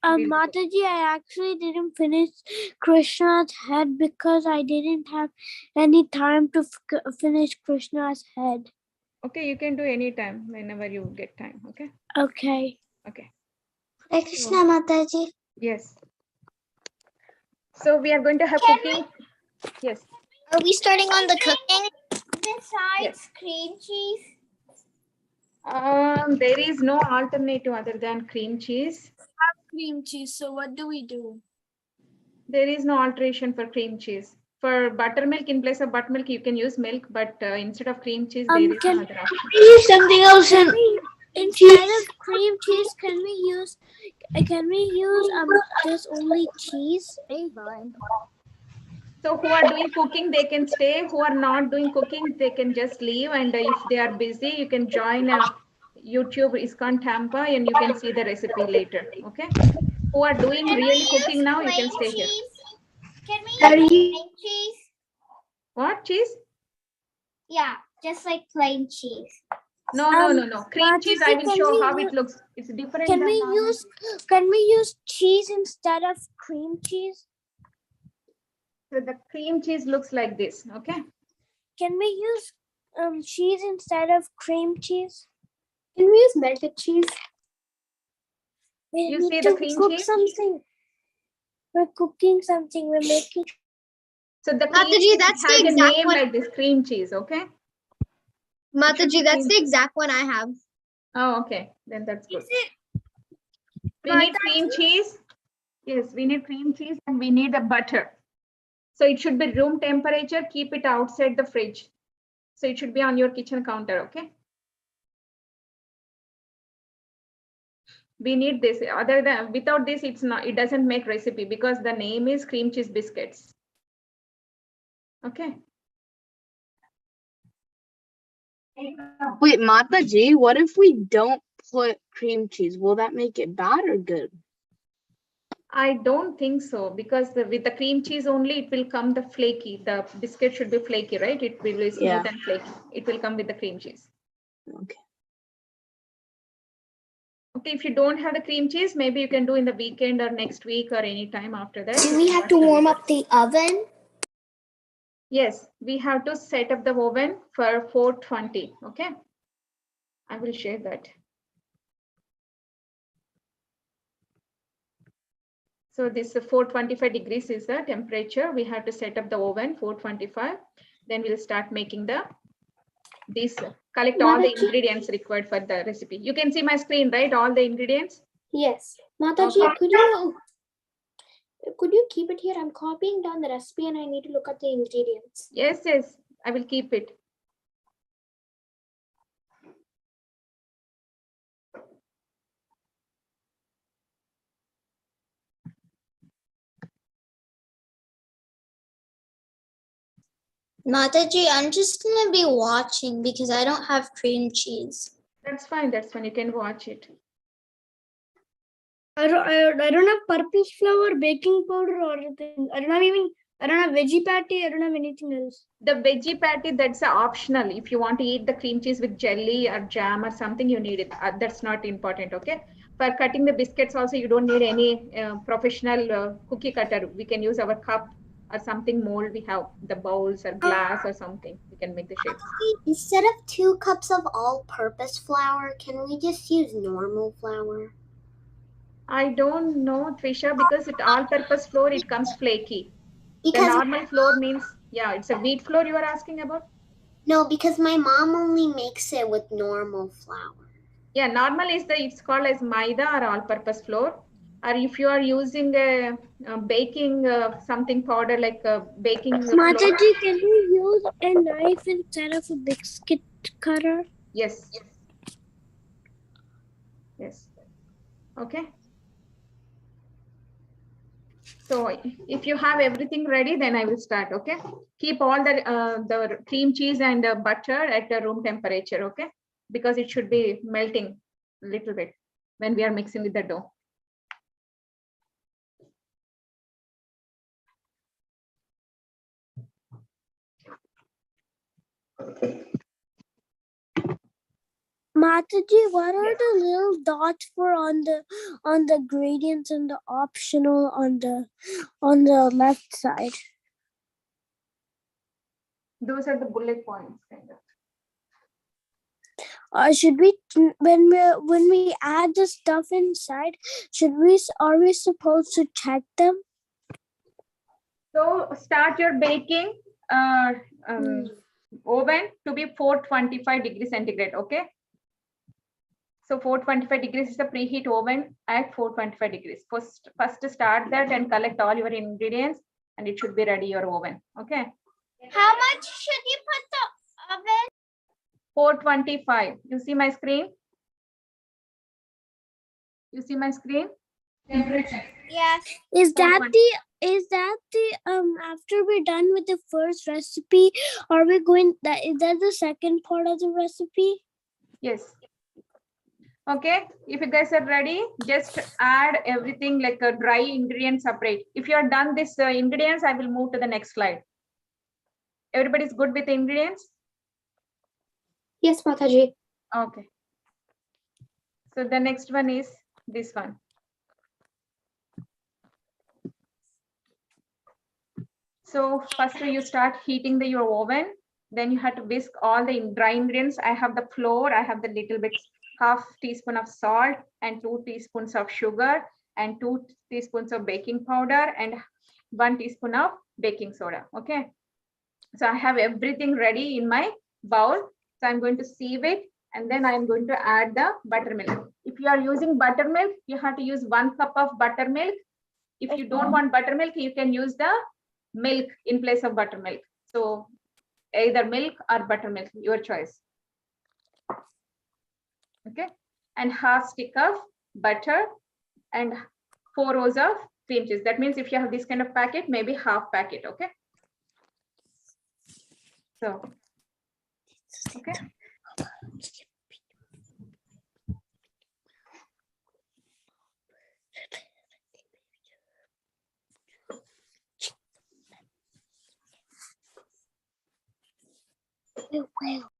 Mataji, I actually didn't finish Krishna's head because I didn't have any time to finish Krishna's head. Okay, you can do anytime whenever you get time. Okay. Okay. Okay. Hare Krishna, Mataji. Yes. So we are going to have cooking. Yes. Are we starting on the cooking? Besides cream cheese? There is no alternative other than cream cheese. Cream cheese. So what do we do? There is no alteration for cream cheese. For buttermilk, in place of buttermilk, you can use milk, but instead of cream cheese, there is no other option. Use something else instead of cream cheese, can we use just only cheese? So who are doing cooking, they can stay. Who are not doing cooking, they can just leave. And if they are busy, you can join YouTube ISKCON Tampa and you can see the recipe later. Okay. Who are doing really cooking now, you can stay here. Can we use plain cheese? What cheese? Yeah, just like plain cheese. No. Cream cheese, I will show how it looks. It's different. Can we use cheese instead of cream cheese? So the cream cheese looks like this, okay? Can we use cheese instead of cream cheese? Can we use melted cheese? We You need see to the cream cook cheese? something. We're cooking something. We're making. So the cream Mataji, cheese that's has the a exact name one. like this, cream cheese, okay? Mataji, that's the exact one I have. Oh, okay. Then that's good. We need cream cheese. Yes, we need cream cheese and we need a butter. So it should be room temperature. Keep it outside the fridge. So it should be on your kitchen counter, okay? We need this. Other than without this, it's not. It doesn't make recipe because the name is cream cheese biscuits. Okay. Wait, Mataji, what if we don't put cream cheese? Will that make it bad or good? I don't think so because with the cream cheese only, it will come the flaky. The biscuit should be flaky, right? It will be smooth and flaky. It will come with the cream cheese. Okay. Okay, if you don't have the cream cheese, maybe you can do in the weekend or next week or any time after that. Do we have to warm up the oven? Yes, we have to set up the oven for 420. Okay, I will share that. So this 425 degrees is the temperature. We have to set up the oven 425. Then we'll start making collect all the ingredients required for the recipe. You can see my screen, right? All the ingredients. Yes. Mataji, Okay. could you keep it here? I'm copying down the recipe and I need to look at the ingredients. Yes, I will keep it. Mataji, I'm just gonna be watching because I don't have cream cheese. That's fine. You can watch it. I don't have purple flour, baking powder, or anything. I don't have veggie patty. I don't have anything else. The veggie patty, that's optional. If you want to eat the cream cheese with jelly or jam or something, you need it. That's not important, okay? For cutting the biscuits also, you don't need any professional cookie cutter. We can use our cup or something mold. We have the bowls or glass or something. We can make the shapes. Instead of 2 cups of all-purpose flour, can we just use normal flour? I don't know, Trisha, because all-purpose flour, it comes flaky. Because the normal flour means, it's a wheat flour you are asking about? No, because my mom only makes it with normal flour. Yeah, normal is it's called as maida or all-purpose flour. Or if you are using a baking something powder like baking Mataji, can we use a knife instead of a biscuit cutter? Yes. Okay. So if you have everything ready, then I will start. Okay. Keep all the cream cheese and butter at the room temperature. Okay, because it should be melting a little bit when we are mixing with the dough. Mataji, what are the little dots for on the ingredients and the optional on the left side? Those are the bullet points, kind of. Should we when we add the stuff inside? Are we supposed to check them? So start your baking oven to be 425 degrees centigrade. Okay. So 425 degrees is the preheat oven at 425 degrees. First start that and collect all your ingredients, and it should be ready your oven. Okay. How much should you put the oven? 425. You see my screen? You see my screen? Temperature. Yes. Is that the after we're done with the first recipe, are we going is that the second part of the recipe? Yes. Okay, if you guys are ready, just add everything like a dry ingredient separate. If you are done this ingredients, I will move to the next slide. Everybody's good with the ingredients? Yes, Mataji. Okay. So the next one is this one. So first you start heating your oven. Then you have to whisk all the dry ingredients. I have the flour, I have the little bit, half teaspoon of salt and 2 teaspoons of sugar and 2 teaspoons of baking powder and 1 teaspoon of baking soda. Okay. So I have everything ready in my bowl. So I'm going to sieve it and then I'm going to add the buttermilk. If you are using buttermilk, you have to use 1 cup of buttermilk. If you don't want buttermilk, you can use the milk in place of buttermilk. So either milk or buttermilk, your choice. Okay, and half stick of butter and 4 rows of cream cheese. That means if you have this kind of packet, maybe half packet. Okay. So, okay. Well.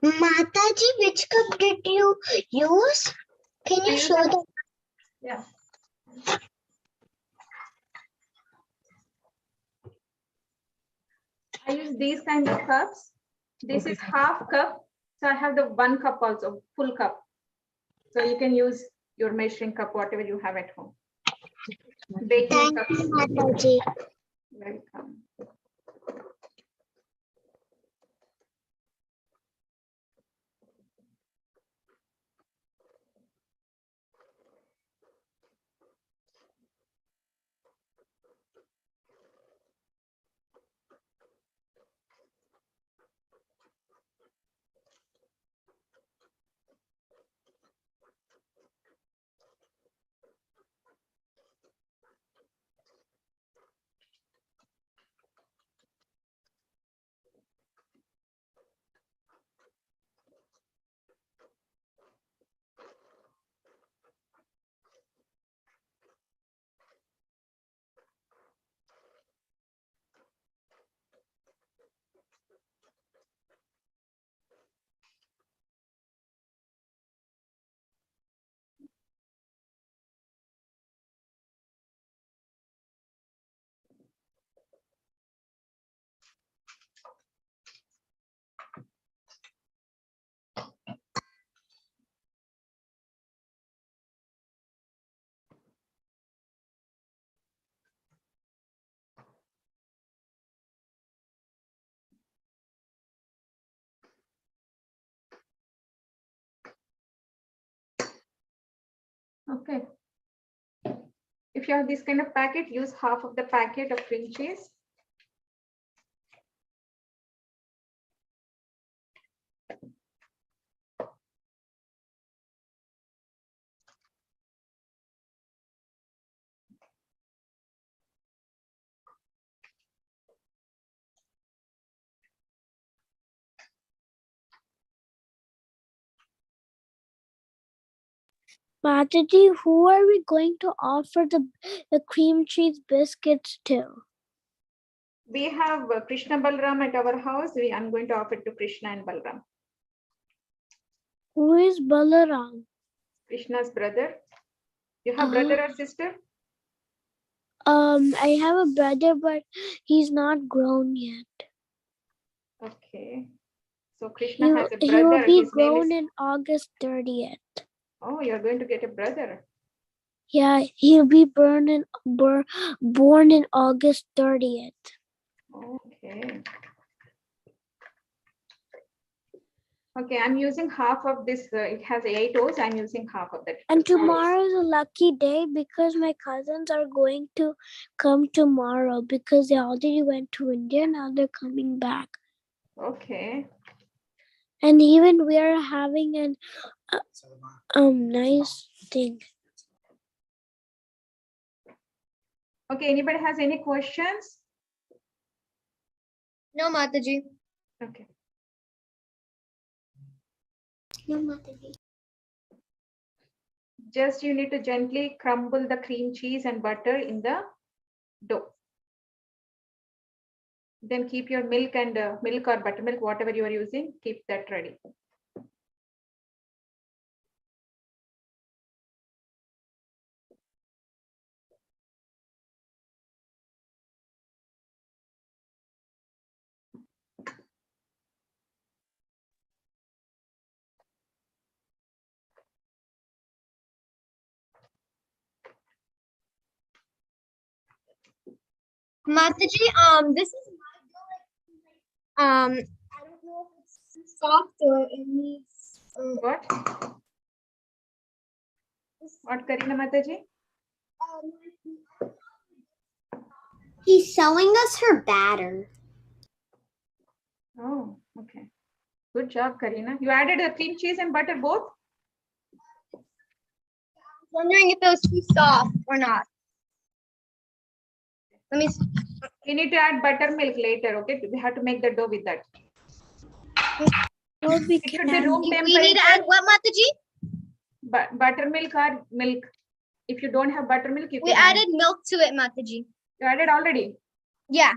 Mataji, which cup did you use? Can you show that? Yeah. I use these kind of cups. This is half cup. So I have the 1 cup also, full cup. So you can use your measuring cup, whatever you have at home. Baking cups. Thank you, Mataji. Welcome. Okay. If you have this kind of packet, use half of the packet of cream cheese. Mataji, who are we going to offer the cream cheese biscuits to? We have Krishna Balram at our house. I'm going to offer it to Krishna and Balram. Who is Balaram? Krishna's brother. You have brother or sister? I have a brother, but he's not grown yet. Okay. So Krishna has a He brother. will be His name grown is... in August 30th. Oh, you're going to get a brother. Yeah, he'll be born in August 30th. Okay. Okay, I'm using half of this. It has 8 O's. I'm using half of that. And tomorrow is a lucky day because my cousins are going to come tomorrow because they already went to India. Now they're coming back. Okay. And even we are having an nice thing. Okay, anybody has any questions? No, Mataji. Okay. No, Mataji. Just you need to gently crumble the cream cheese and butter in the dough. Then keep your milk and milk or buttermilk, whatever you are using, keep that ready. Mataji, this is my dough. I don't know if it's too soft or it needs. What? What, Karina Mataji? He's showing us her batter. Oh, okay. Good job, Karina. You added the cream cheese and butter both? Wondering if it was too soft or not. Let me see. We need to add buttermilk later, okay? We have to make the dough with that. It should be room temperature. We need to add what, Mataji? Buttermilk or milk. If you don't have buttermilk, you We added milk to it, Mataji. You added already? Yeah.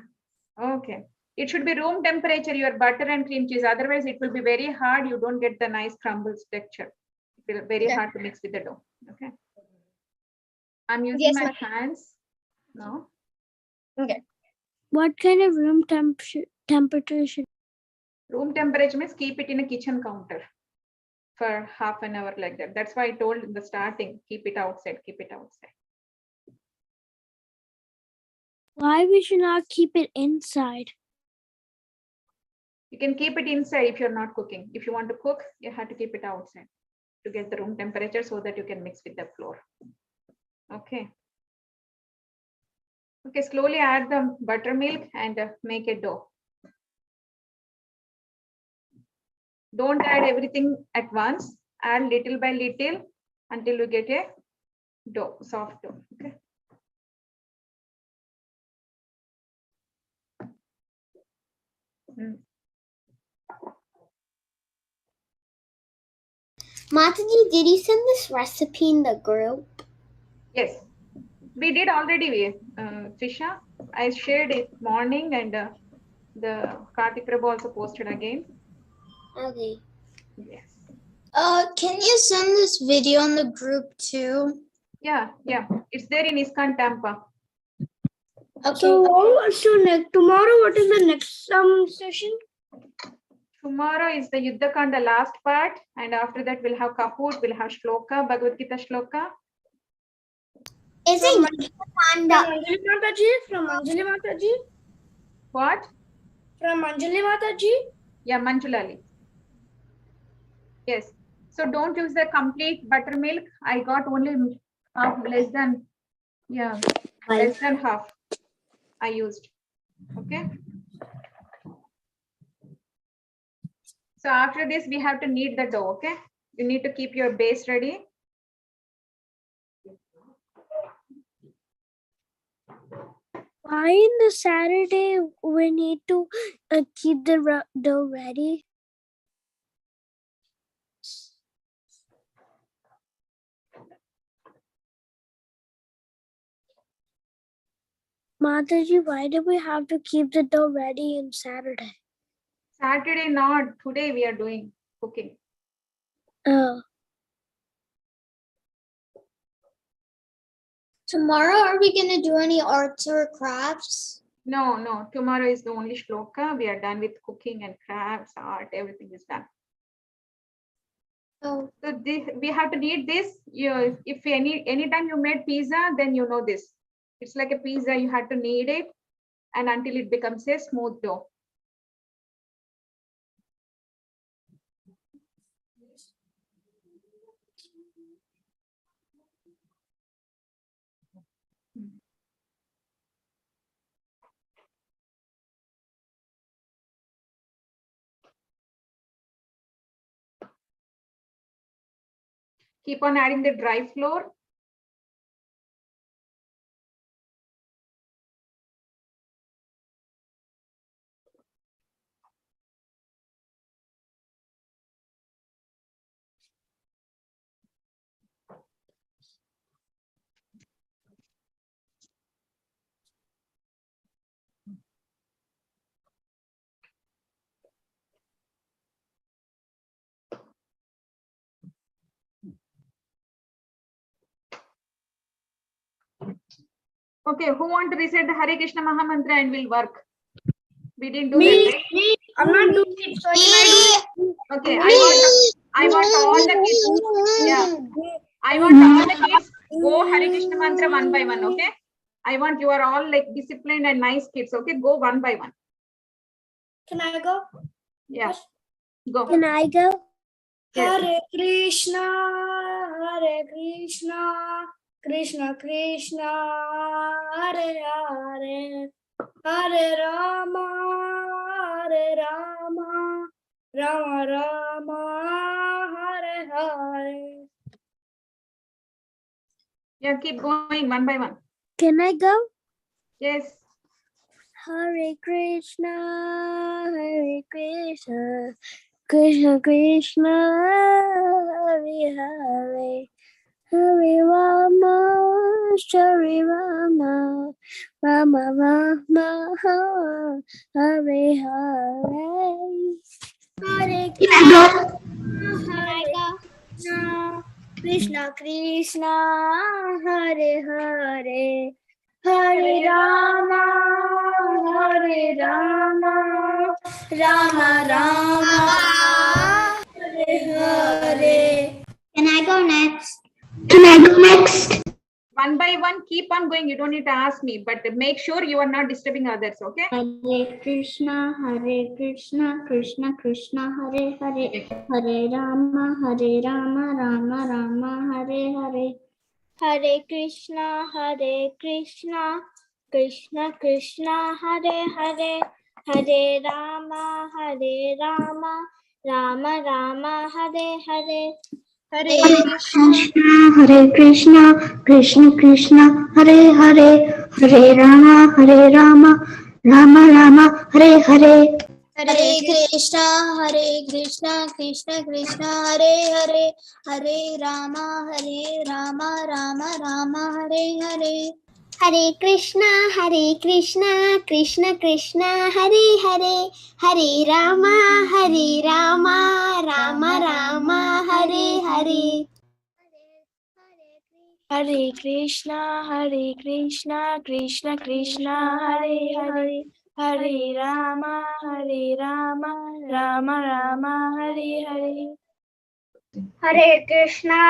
Okay. It should be room temperature, your butter and cream cheese. Otherwise, it will be very hard. You don't get the nice crumbles texture. It will be very hard to mix with the dough. Okay. I'm using my hands now. Okay. What kind of room temperature should? Room temperature means keep it in a kitchen counter for half an hour like that. That's why I told in the starting, keep it outside, keep it outside. Why we should not keep it inside? You can keep it inside if you're not cooking. If you want to cook, you have to keep it outside to get the room temperature so that you can mix with the flour. Okay. Okay, slowly add the buttermilk and make a dough. Don't add everything at once. Add little by little until you get a dough, soft dough. Okay. Mataji, did you send this recipe in the group? Yes, we did already, Trisha. I shared it morning and the Kartik Prabhu also posted again. Okay. Yes. Can you send this video in the group too? Yeah. It's there in ISKCON Tampa. Okay. So tomorrow, what is the next session? Tomorrow is the Yuddha Kanda last part, and after that we'll have Kahoot, we'll have Shloka, Bhagavad Gita Shloka. Is it Kanda? From Anjali Mataji? What? From Anjali Mataji? Yeah, Manjulali. Yes. So don't use the complete buttermilk. I got only half, less than half I used. Okay. So after this, we have to knead the dough. Okay. You need to keep your base ready. Why in the Saturday we need to keep the dough ready? Mataji, why do we have to keep the dough ready on Saturday? Saturday, not today. We are doing cooking. Oh. Tomorrow, are we going to do any arts or crafts? No. Tomorrow is the only shloka. We are done with cooking and crafts, art, everything is done. Oh. So we have to knead this. If anytime you made pizza, then you know this. It's like a pizza. You have to knead it and until it becomes a smooth dough. Keep on adding the dry flour. Okay, who want to recite the Hare Krishna Maha Mantra and will work? We didn't do that, right? Me. I'm not doing it. So okay, I want all the kids. Yeah. I want all the kids go Hare Krishna Mantra one by one, okay? I want you are all like disciplined and nice kids, okay? Go one by one. Can I go? Yeah. Go. Can I go? Yes. Hare Krishna, Krishna Krishna, Hare Hare, Hare Rama, Rama Rama, Hare Hare. Yeah, keep going one by one. Can I go? Yes. Hare Krishna, Krishna Krishna, Hare Hare, Hare Rama, Hare Rama, Rama Rama, Hare Hare. Hare Krishna, Krishna Krishna, Hare Hare, Hare Rama, Rama Rama, Hare Hare. Can I go next? One by one, keep on going. You don't need to ask me, but make sure you are not disturbing others, okay? Hare Krishna, Krishna Krishna, Hare Hare, Hare Rama, Rama Rama, Hare Hare. Hare Krishna, Krishna Krishna, Hare Hare, Hare Rama, Rama Rama, Hare Hare. Hare Krishna, Krishna Krishna, Hare Hare, Hare Rama, Rama Rama, Hare Hare. Hare Krishna, Krishna Krishna, Hare Hare, Hare Rama, Rama Rama, Hare Hare. Hare Krishna, Krishna Krishna, Hare Hare, Hare Rama, Rama Rama, Hare Hare. Hare Krishna, Krishna Krishna, Hare Hare, Hare Rama, Rama Rama, Hare Hare. Hare Krishna,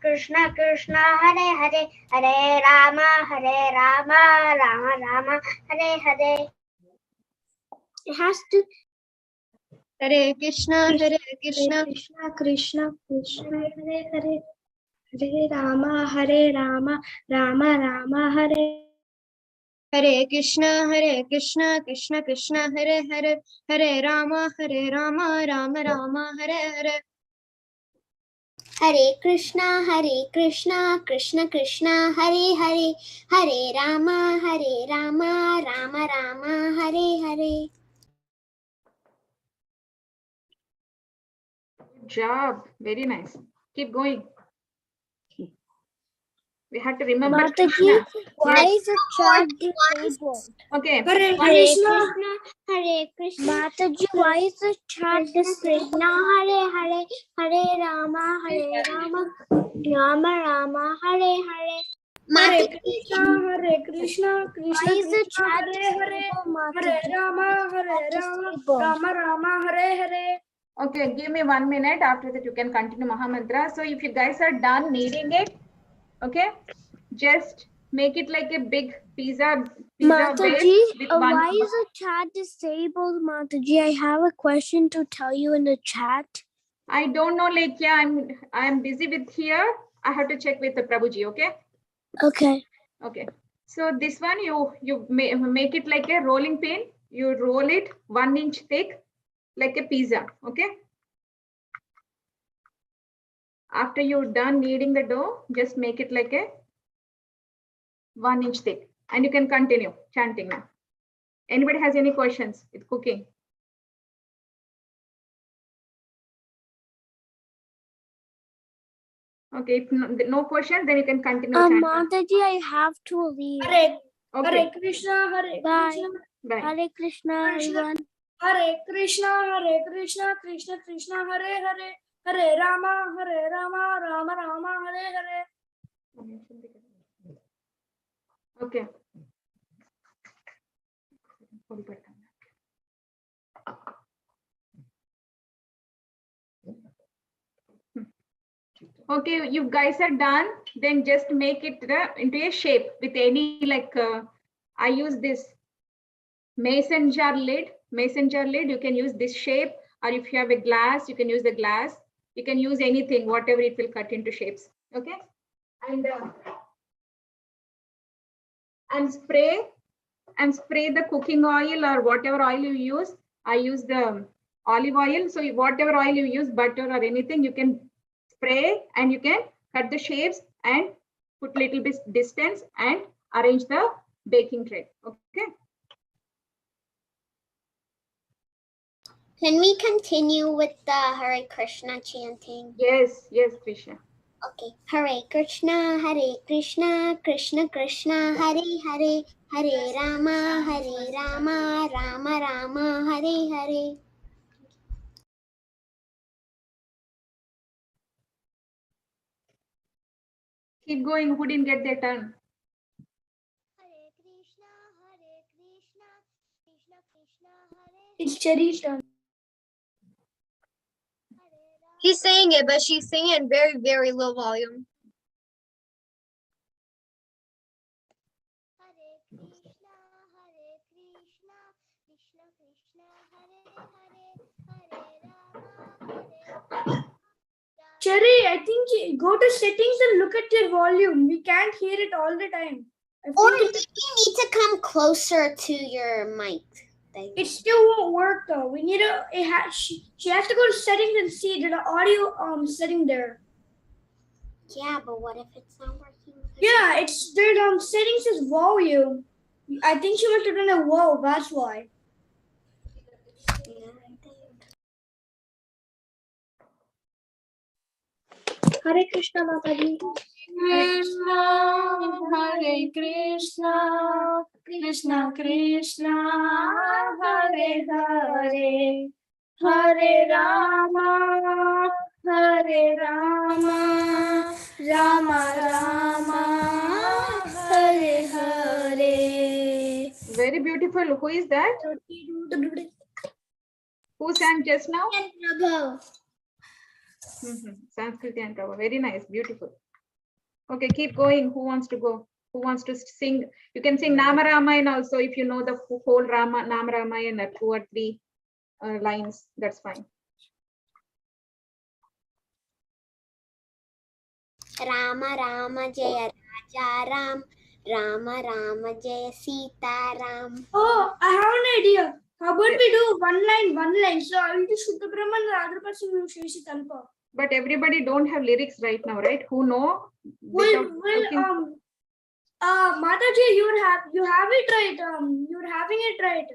Krishna Krishna, Hare Hare, Hare Rama, Rama Rama, Hare Hare. It has to. Hare Krishna, Krishna Krishna, Hare Hare, Hare Rama, Rama Rama, Hare Krishna, Krishna Krishna, Hare Hare, Hare Rama, Rama Rama, Hare Hare. Hare Krishna, Krishna Krishna, Hare Hare, Hare Rama, Rama Rama, Hare Hare. Good job. Very nice. Keep going. We have to remember Mataji, Krishna. why Yes. is the chat disabled? Okay. Hare Krishna, Hare Krishna. Mataji, why is the chat disabled? Hare Hare Rama, Rama Rama, Hare Hare. Hare Krishna, Krishna Why is the chat Hare disabled, Hare Mataji? Rama, Rama, Hare Hare. Okay, give me 1 minute. After that, you can continue Mahamantra. So if you guys are done kneading it, okay, just make it like a big pizza Mataji, base with one. why is the chat disabled, Mataji? I have a question to tell you in the chat. I don't know, like, yeah, I'm busy with here. I have to check with the Prabhuji, okay? Okay. Okay. So this one, you make it like a rolling pin. You roll it 1 inch thick, like a pizza, okay? After you're done kneading the dough, just make it like a 1 inch thick, and you can continue chanting now. Anybody has any questions with cooking? Okay, if no question, then you can continue chanting. Mataji, I have to leave. Okay. Hare Krishna, Bye. Bye. Hare Krishna, everyone. Hare Krishna, Krishna Krishna, Hare Hare, Hare Rama, Rama Rama, Hare Hare. Okay. Okay, you guys are done. Then just make it into a shape with any, like, I use this mason jar lid. You can use this shape, or if you have a glass, you can use the glass. You can use anything, whatever, it will cut into shapes. Okay, and spray the cooking oil or whatever oil you use. I use the olive oil. So whatever oil you use, butter or anything, you can spray, and you can cut the shapes and put little bit distance and arrange the baking tray. Okay. Can we continue with the Hare Krishna chanting? Yes, Krisha. Okay. Hare Krishna, Krishna Krishna, Hare Hare, Hare Rama, Rama Rama, Hare Hare. Keep going. Who didn't get their turn? It's Cherry's turn. He's saying it, but she's singing it in very, very low volume. Cherry, I think you go to settings and look at your volume. We can't hear it all the time. Or maybe you need to come closer to your mic. It still won't work though. We need she has to go to settings and see the audio setting there. Yeah, but what if it's not working? Yeah, it's there. Settings is volume. I think she must have done a whoa. That's why. Hare Krishna, Mataji. Krishna, Hare Krishna, Krishna Krishna, Hare Hare, Hare Rama, Rama Rama, Hare Hare. Very beautiful. Who is that? Who sang just now? Sanskrit and Prabhu. Very nice. Beautiful. Okay, keep going. Who wants to go? Who wants to sing? You can sing Nama Ramayana also if you know the whole Nama Ramayana, 2 or 3. lines. That's fine. Rama Rama Jaya Raja Ram, Rama Rama Jaya Sita Ram. Oh, I have an idea. How about we do one line? So I will do Shuddha Brahma and the other person will say Kalpa. But everybody don't have lyrics right now, right? Who know? Mataji, you have it right. You're having it right.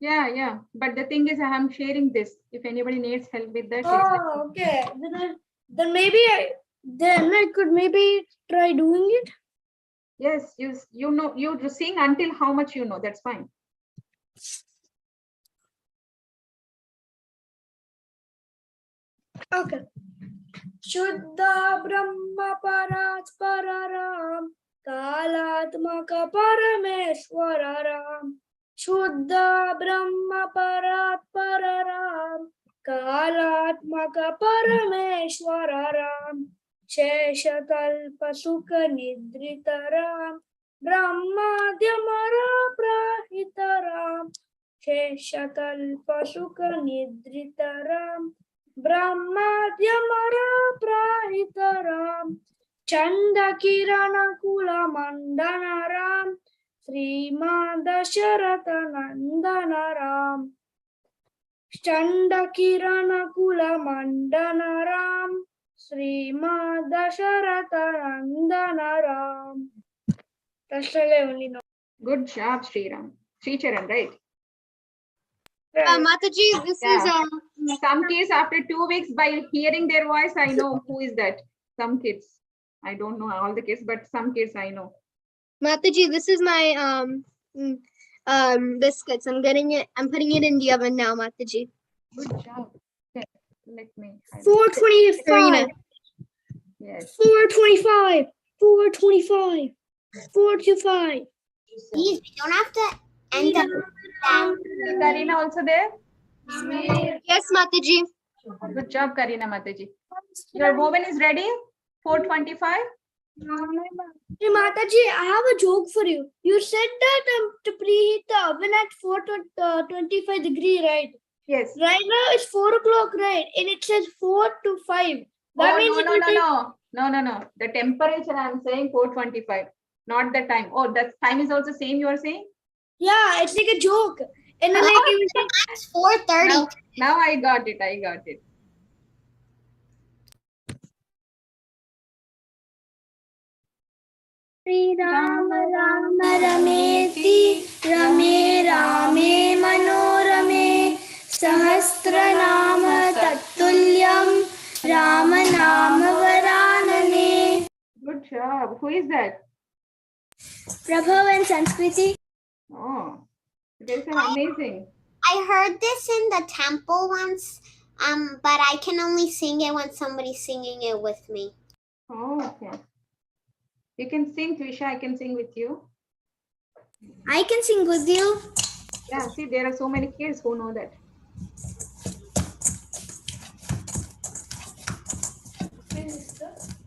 Yeah. But the thing is, I am sharing this. If anybody needs help with that, Oh, okay. Then maybe I could maybe try doing it. yes, you know, you just sing until how much you know. That's fine. Okay. Shuddha Brahma Parat Pararam Kalatmaka Parameshwararam Shuddha Brahma Parat Pararam Kalatmaka Parameshwararam Sheshakalpa Sukha Nidritaram Brahmadyamara Prahitaram Sheshakalpa Sukha Nidritaram Brahmadyamara Prahitaram Chanda Kirana Kula Mandanaram Sriman Dasharatha Nandanaram Chanda Kirana Kula Mandanaram Sriman Dasharatha Nandanaram. That's all I only know. Good job, Sriram. Sricharan, right? Mataji, this is some kids after 2 weeks by hearing their voice, I know who is that. Some kids, I don't know all the kids, but some kids I know. Mataji, this is my biscuits. I'm putting it in the oven now, Mataji. Good job. Okay, let me. 425. Yes. 425. 425. 425. Please, we don't have to end up. Is Karina also there? Yes, Mataji. Good job, Karina Mataji. Your oven is ready? 425? Hey, Mataji, I have a joke for you. You said that to preheat the oven at 425 degrees, right? Yes. Right now it's 4 o'clock, right? And it says 4 to 5. That means No. The temperature I'm saying 425, not the time. Oh, that time is also same you are saying? Yeah, it's like a joke. And then It's 4:30. Now I got it. Sri Rama Rama Rameti Rame Rame Manorame Sahasra Nama Tatulyam Rama Nama Varanane. Good job. Who is that? Prabhav and Sanskriti. Oh, this is amazing. I heard this in the temple once, but I can only sing it when somebody's singing it with me. Oh, okay. You can sing, Trisha. I can sing with you. I can sing with you. Yeah, see, there are so many kids who know that.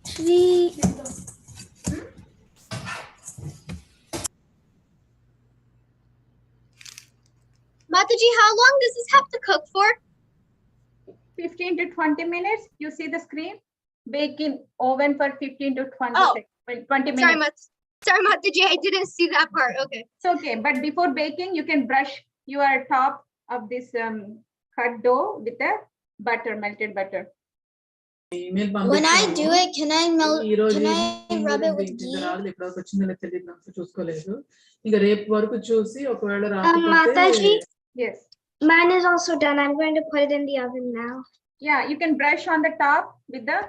Sri. Mataji, how long does this have to cook for? 15 to 20 minutes. You see the screen? Bake in oven for 15 to 20 seconds. 20 minutes. Sorry, Mataji, I didn't see that part. Okay. It's okay. But before baking, you can brush your top of this cut dough with the butter, melted butter. When I do it, can I rub it with ghee? Mataji? Yes. Mine is also done. I'm going to put it in the oven now. Yeah, you can brush on the top with the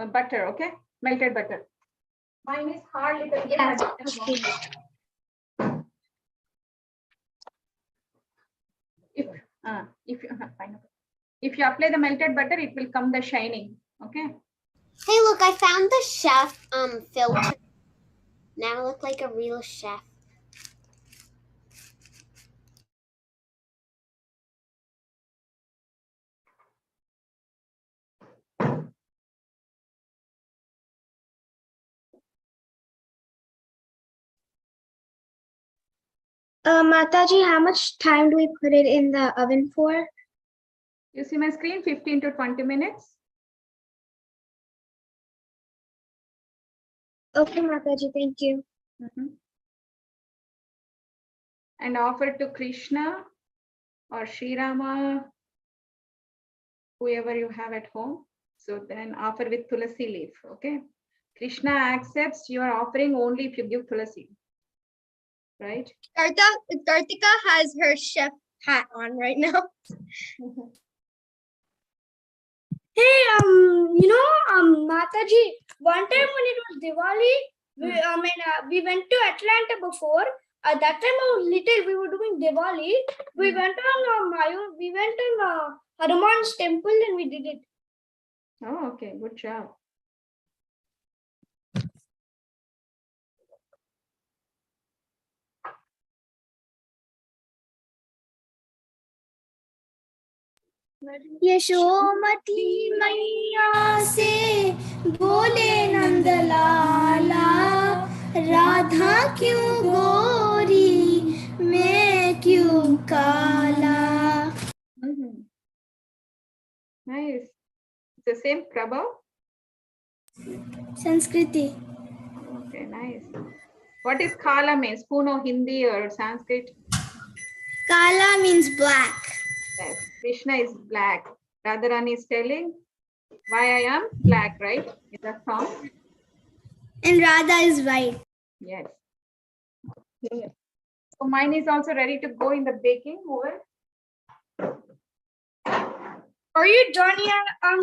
butter, okay? Melted butter. Mine is hard little bit. Yeah. If you apply the melted butter, it will come the shining. Okay. Hey, look, I found the chef filter. Now I look like a real chef. Mataji, how much time do we put it in the oven for? You see my screen, 15 to 20 minutes. Okay, Mataji, thank you. And offer to Krishna or Sri Rama, whoever you have at home. So then offer with tulasi leaf, okay? Krishna accepts your offering only if you give tulasi, right? Kartika has her chef hat on right now. Hey, Mataji, one time when it was Diwali, we went to Atlanta before. At that time, I was little. We were doing Diwali. We went on Hanuman's temple and we did it. Oh, okay, good job. Yashomati मैया से बोले नंदलाला, राधा क्यों गोरी मैं क्यों काला. Nice. It's the same Prabha? Sanskriti. Okay, nice. What is Kala means? Puno Hindi or Sanskrit? Kala means black. Yes, Krishna is black. Radharani is telling why I am black, right? In the song. And Radha is white. Yes. Okay. So mine is also ready to go in the baking over. Are you done yet? I'm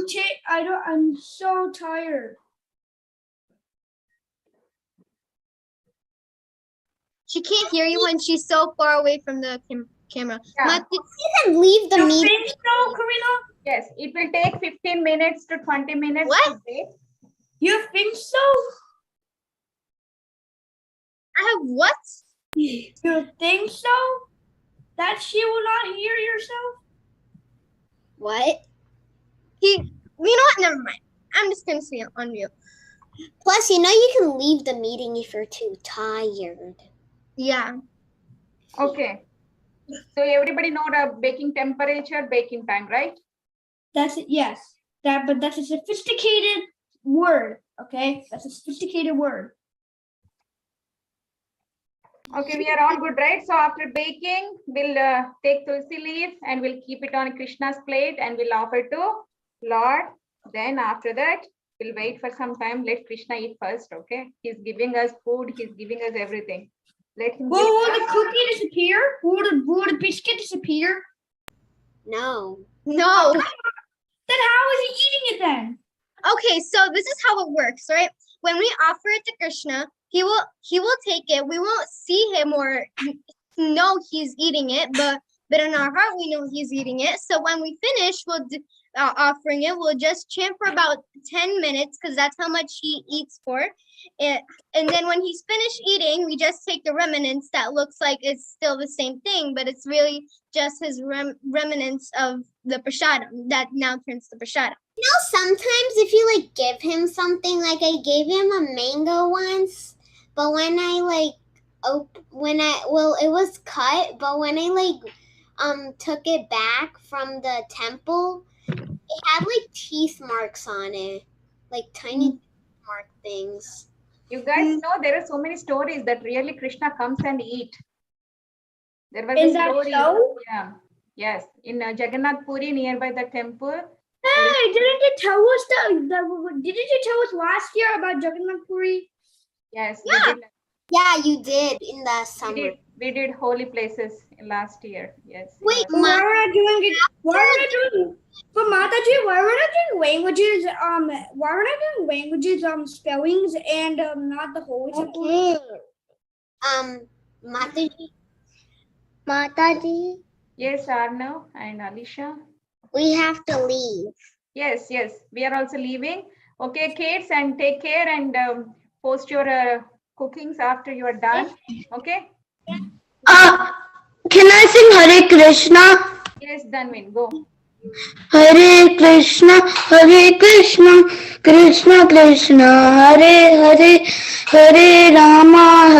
so tired. She can't hear you when she's so far away from the camera. Yeah. Did you even leave the meeting? Think so, Karina? Yes, it will take 15 minutes to 20 minutes What? to bake. You think so? I have what? You think so? That she will not hear yourself? What? You know what? Never mind. I'm just gonna say it on mute. Plus, you know you can leave the meeting if you're too tired. Yeah. Okay. So everybody know the baking temperature, baking time, right? That's it. Yes. But that's a sophisticated word. Okay, that's a sophisticated word. Okay, we are all good, right? So after baking, we'll take tulsi leaf and we'll keep it on Krishna's plate and we'll offer to Lord. Then after that, we'll wait for some time. Let Krishna eat first, okay? He's giving us food. He's giving us everything. Let him. Will the cookie disappear? Will the biscuit disappear? No. No. Then how is he eating it then? Okay, so this is how it works, right? When we offer it to Krishna, he will take it. We won't see him or know he's eating it, but in our heart we know he's eating it. So when we finish, we'll offering it. We'll just chant for about 10 minutes because that's how much he eats for it. And then when he's finished eating, we just take the remnants that looks like it's still the same thing, but it's really just his remnants of the prasadam that now turns to prasadam. You know, sometimes if you like give him something, like I gave him a mango once, but when I like, it was cut, but when I took it back from the temple, it had like teeth marks on it, like tiny mark things. You guys know there are so many stories that really Krishna comes and eat. There was Is a that story. so? Yeah. Yes. In Jagannath Puri, nearby the temple. Hey, didn't you tell us didn't you tell us last year about Jagannath Puri? Yes. Yeah. Yeah, you did in the summer. We did holy places last year. Yes. Wait, Why are we not doing it? Why are we not doing? But Mataji, why are we not doing languages? Why are we not doing languages? Spellings and not the holy symbol. Mataji. Yes, Arnav and Alisha. We have to leave. Yes, yes. We are also leaving. Okay, kids, and take care and post your cookings after you are done. Okay. Can I sing Hare Krishna? Yes, Danvin, go. Hare Krishna, Krishna Krishna, Hare Hare, Hare Rama,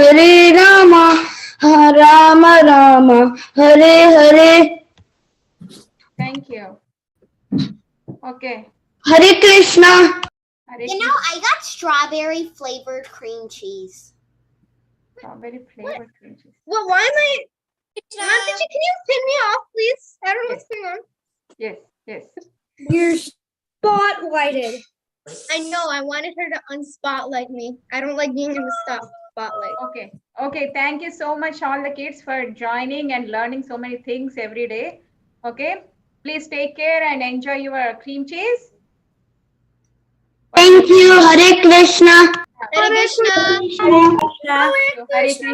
Rama Rama, Hare Hare. Thank you. Okay. Hare Krishna. Hare You know, I got strawberry flavored cream cheese. Strawberry flavored cream cheese. Well, why am I? Auntie, can you pin me off, please? I don't know what's going on. Yes, yes. You're spotlighted. I know. I wanted her to unspotlight me. I don't like being in the spotlight. Okay. Okay. Thank you so much, all the kids, for joining and learning so many things every day. Okay. Please take care and enjoy your cream cheese. Thank you. Hare Krishna. Hare Krishna. Hare Krishna.